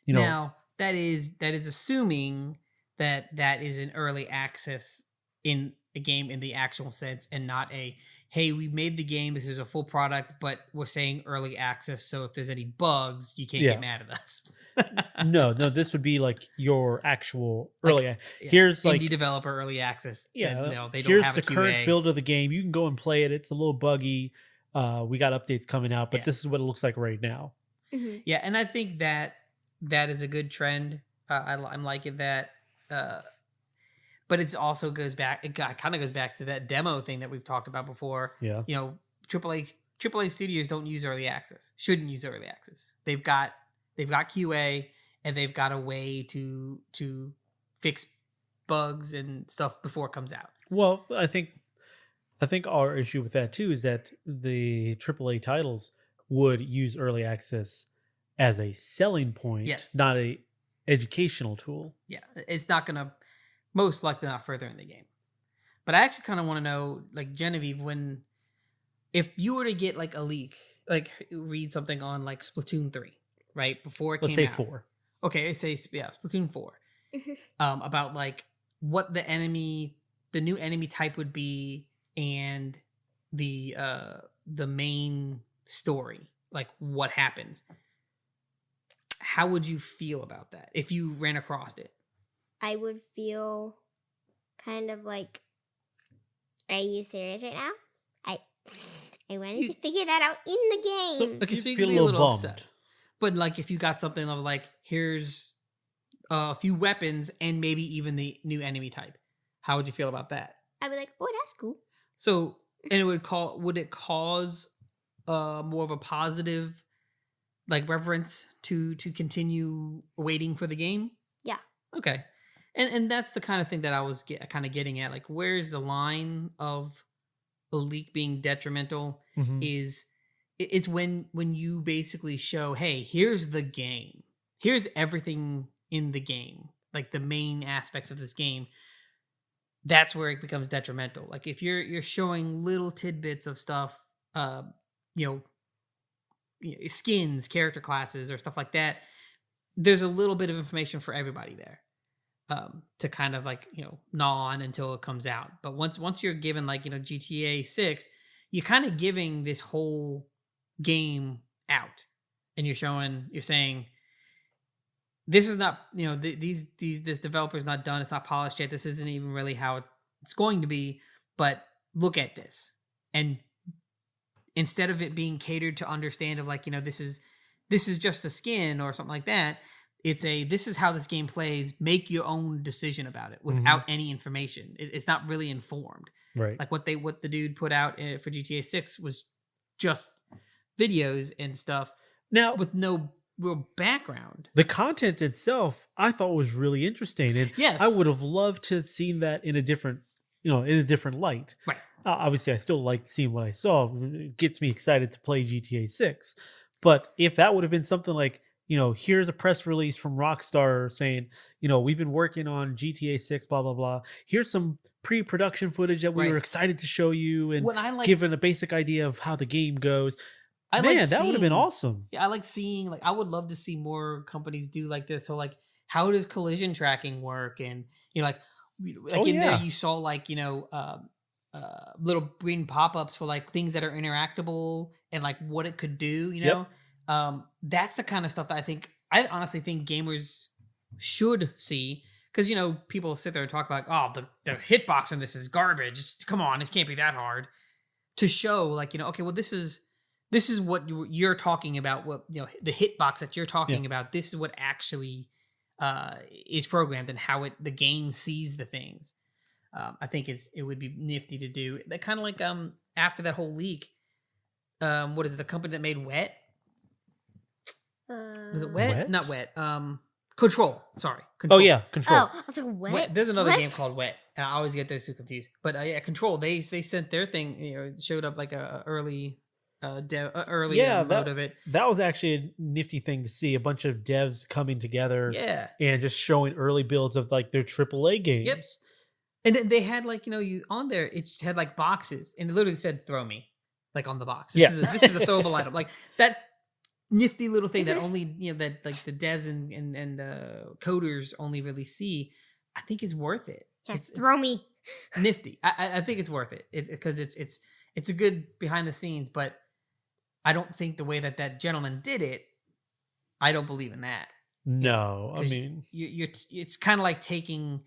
Now that is assuming that is an early access in a game in the actual sense, and not a hey, we made the game, this is a full product, but we're saying early access, so if there's any bugs, you can't get mad at us. No, this would be like your actual early. Yeah, here's like indie developer early access. Yeah, they don't here's have the a QA. current build of the game. You can go and play it. It's a little buggy. We got updates coming out, but this is what it looks like right now. Mm-hmm. Yeah, and I think that is a good trend. I'm liking that. But it also goes back. It kind of goes back to that demo thing that we've talked about before. Yeah, AAA studios don't use early access. Shouldn't use early access. They've got QA, and they've got a way to fix bugs and stuff before it comes out. Well, I think our issue with that too is that the AAA titles would use early access as a selling point, not a educational tool. Yeah, it's not gonna most likely not further in the game. But I actually kind of want to know, like Genevieve, if you were to get like a leak, like read something on like Splatoon 3, right before it Let's came say out. 4. Okay, Splatoon 4. About like what the new enemy type would be, and the main story, like what happens. How would you feel about that if you ran across it? I would feel kind of like, are you serious right now? I wanted to figure that out in the game. Okay, You so you feel could a be a little little bummed. upset. But like if you got something of like, here's a few weapons and maybe even the new enemy type, how would you feel about that? I'd be like, oh, that's cool. So, and would it cause more of a positive like reverence to continue waiting for the game? Yeah. Okay. And that's the kind of thing that I was kind of getting at. Like, where's the line of a leak being detrimental? Mhm. It's when you basically show, hey, here's the game, here's everything in the game, like the main aspects of this game. That's where it becomes detrimental. Like if you're showing little tidbits of stuff, you know, skins, character classes, or stuff like that. There's a little bit of information for everybody there, to kind of like gnaw on until it comes out. But once you're given like GTA 6, you're kind of giving this whole game out, and you're saying this is not this developer's not done, it's not polished yet, this isn't even really how it's going to be, but look at this. And instead of it being catered to understand of like this is just a skin or something like that, this is how this game plays, make your own decision about it without any information. It's not really informed, Right. like what the dude put out for GTA 6 was just videos and stuff Now, with no real background. the content itself, I thought was really interesting, and Yes. I would have loved to have seen that in a different, in a different light. Right. Obviously, I still liked seeing what I saw. It gets me excited to play GTA 6. But if that would have been something like, here's a press release from Rockstar saying, we've been working on GTA 6, blah, blah, blah. Here's some pre-production footage that we Right. were excited to show you, and What I like, given a basic idea of how the game goes. I Man, like that would have been seeing- awesome. Yeah, I like seeing, like, I would love to see more companies do like this. So, like, how does collision tracking work? And, like Oh, in there, yeah. you saw, like, little green pop ups for, like, things that are interactable and, like, what it could do, Yep. That's the kind of stuff that I honestly think gamers should see. Because, people sit there and talk about, like, oh, the hitbox in this is garbage. Come on, it can't be that hard. To show, like, okay, well, this is what you're talking about. What the hitbox that you're talking about. This is what actually is programmed and how the game sees the things. I think it would be nifty to do. That kind of like after that whole leak. What is it? The company that made Wet? Was it Wet? Wet? Not Wet. Control. Sorry. Control. Oh, yeah, Control. Oh, I was like, what? Wet. There's another game What? called Wet. I always get those two confused. But yeah, Control. They sent their thing. It showed up like a early mode of it. That was actually a nifty thing to see. A bunch of devs coming together, Yeah. and just showing early builds of like their AAA games. Yep. And then they had like you on there. It had like boxes, and it literally said "throw me," like on the box. This is a throwable item. Like that nifty little thing that only that like the devs and coders only really see. I think is worth it. Yeah, It's throw me. nifty. I think it's worth it because it's a good behind the scenes, but I don't think the way that gentleman did it, I don't believe in that. No, I 'Cause mean, it's kind of like taking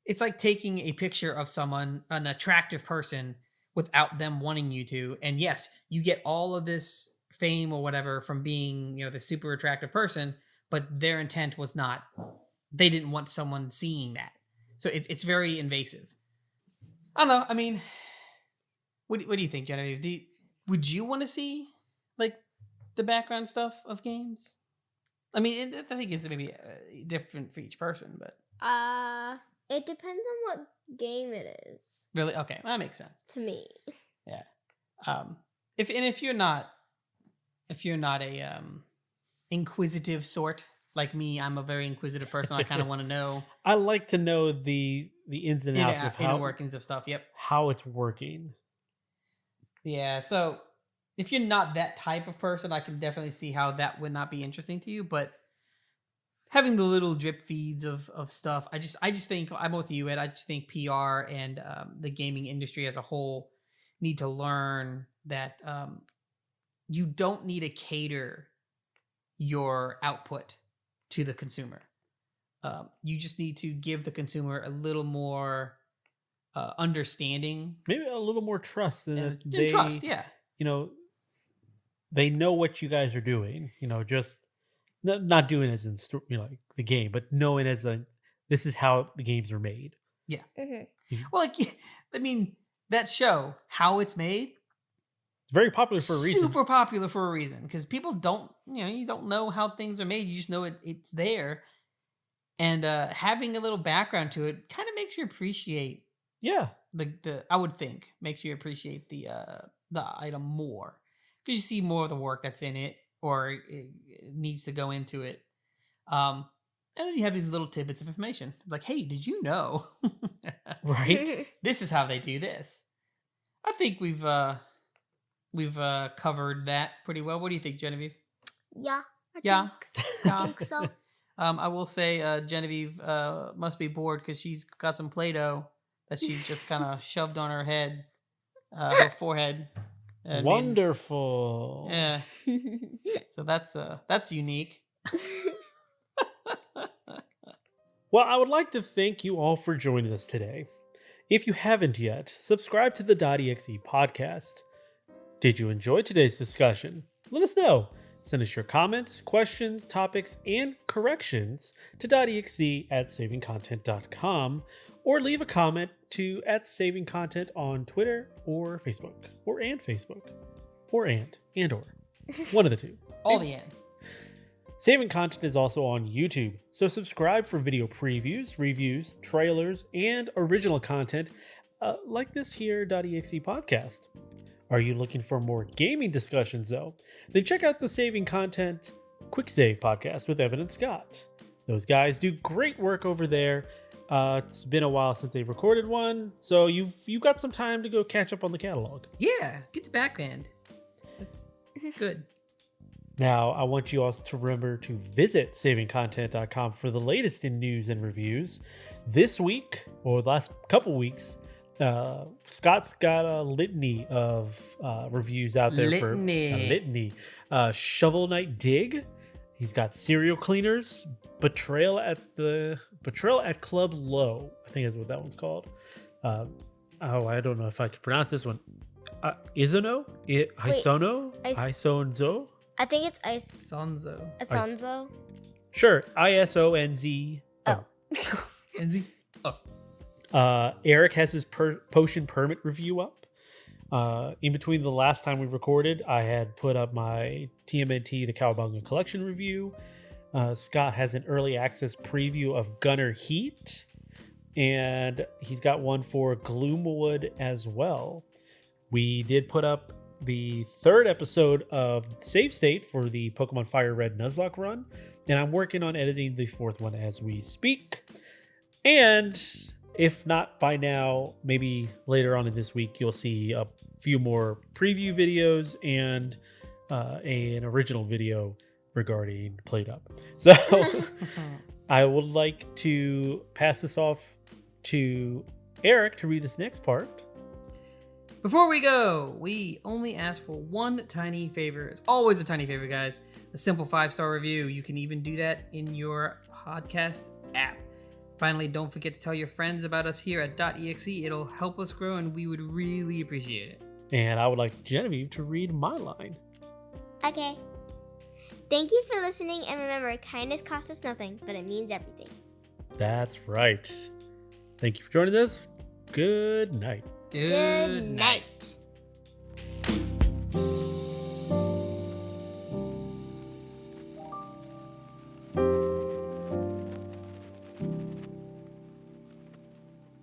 a picture of someone, an attractive person, without them wanting you to. And yes, you get all of this fame or whatever from being, the super attractive person, but their intent was not, they didn't want someone seeing that. So it's very invasive. I don't know. I mean, what do you think, Genevieve? Would you want to see like the background stuff of games? I mean, I think it's maybe different for each person, but It depends on what game it is. really, okay, that makes sense. To me. Yeah. If you're not a inquisitive sort like me, I'm a very inquisitive person. I kind of want to know I like to know the ins and outs of inner how workings of stuff. Yep. how it's working. Yeah. So if you're not that type of person, I can definitely see how that would not be interesting to you. But having the little drip feeds of stuff, I just think I'm with you, Ed. I just think PR and the gaming industry as a whole need to learn that you don't need to cater your output to the consumer. You just need to give the consumer a little more understanding, maybe a little more trust in that and trust. Yeah, you know, they know what you guys are doing. Just not doing as in like the game, but knowing as this is how the games are made. Yeah. Mm-hmm. Well, I mean, that show, how it's made, Very popular for a reason. super popular for a reason, because people don't, you don't know how things are made. You just know it's there, and having a little background to it kind of makes you appreciate. Yeah, the I would think makes you appreciate the item more, because you see more of the work that's in it, or it needs to go into it. And then you have these little tidbits of information, like, hey, did you know? right. This is how they do this. I think we've covered that pretty well. What do you think, Genevieve? Yeah. Yeah. I think so. I will say Genevieve must be bored because she's got some Play-Doh that she's just kind of shoved on her head, her forehead. Wonderful. Yeah. So that's unique. Well, I would like to thank you all for joining us today. If you haven't yet, subscribe to the dotEXE podcast. Did you enjoy today's discussion? Let us know. Send us your comments, questions, topics, and corrections to dotEXE at savingcontent.com, or leave a comment to @savingcontent on Twitter or Facebook, or Facebook, or one of the two. All the ends. Saving Content is also on YouTube, so subscribe for video previews, reviews, trailers, and original content like this here dotEXE podcast. Are you looking for more gaming discussions though? Then check out the Saving Content Quick Save podcast with Evan and Scott. Those guys do great work over there. It's been a while since they've recorded one, so you've got some time to go catch up on the catalog. Yeah, get the back end. That's good. Now, I want you all to remember to visit savingcontent.com for the latest in news and reviews. This week, or the last couple weeks, Scott's got a litany of reviews out there for a litany. Shovel Knight Dig. He's got Serial Cleaners, Betrayal at Club Low. I think that's what that one's called. I don't know if I could pronounce this one. Isono? Isonzo? I think it's Sonzo. Asonzo. Sure, ISONZ. Oh. NZ? Oh. Eric has his potion permit review up. In between the last time we recorded, I had put up my TMNT, the Cowabunga Collection review. Scott has an early access preview of Gunner Heat. And he's got one for Gloomwood as well. We did put up the third episode of Save State for the Pokemon Fire Red Nuzlocke run, and I'm working on editing the fourth one as we speak. And if not by now, maybe later on in this week, you'll see a few more preview videos and an original video regarding Played Up. So I would like to pass this off to Eric to read this next part. Before we go, we only ask for one tiny favor. It's always a tiny favor, guys. A simple 5-star review. You can even do that in your podcast app. Finally, don't forget to tell your friends about us here at dotEXE. It'll help us grow, and we would really appreciate it. And I would like Genevieve to read my line. Okay. Thank you for listening, and remember, kindness costs us nothing, but it means everything. That's right. Thank you for joining us. Good night. Good night.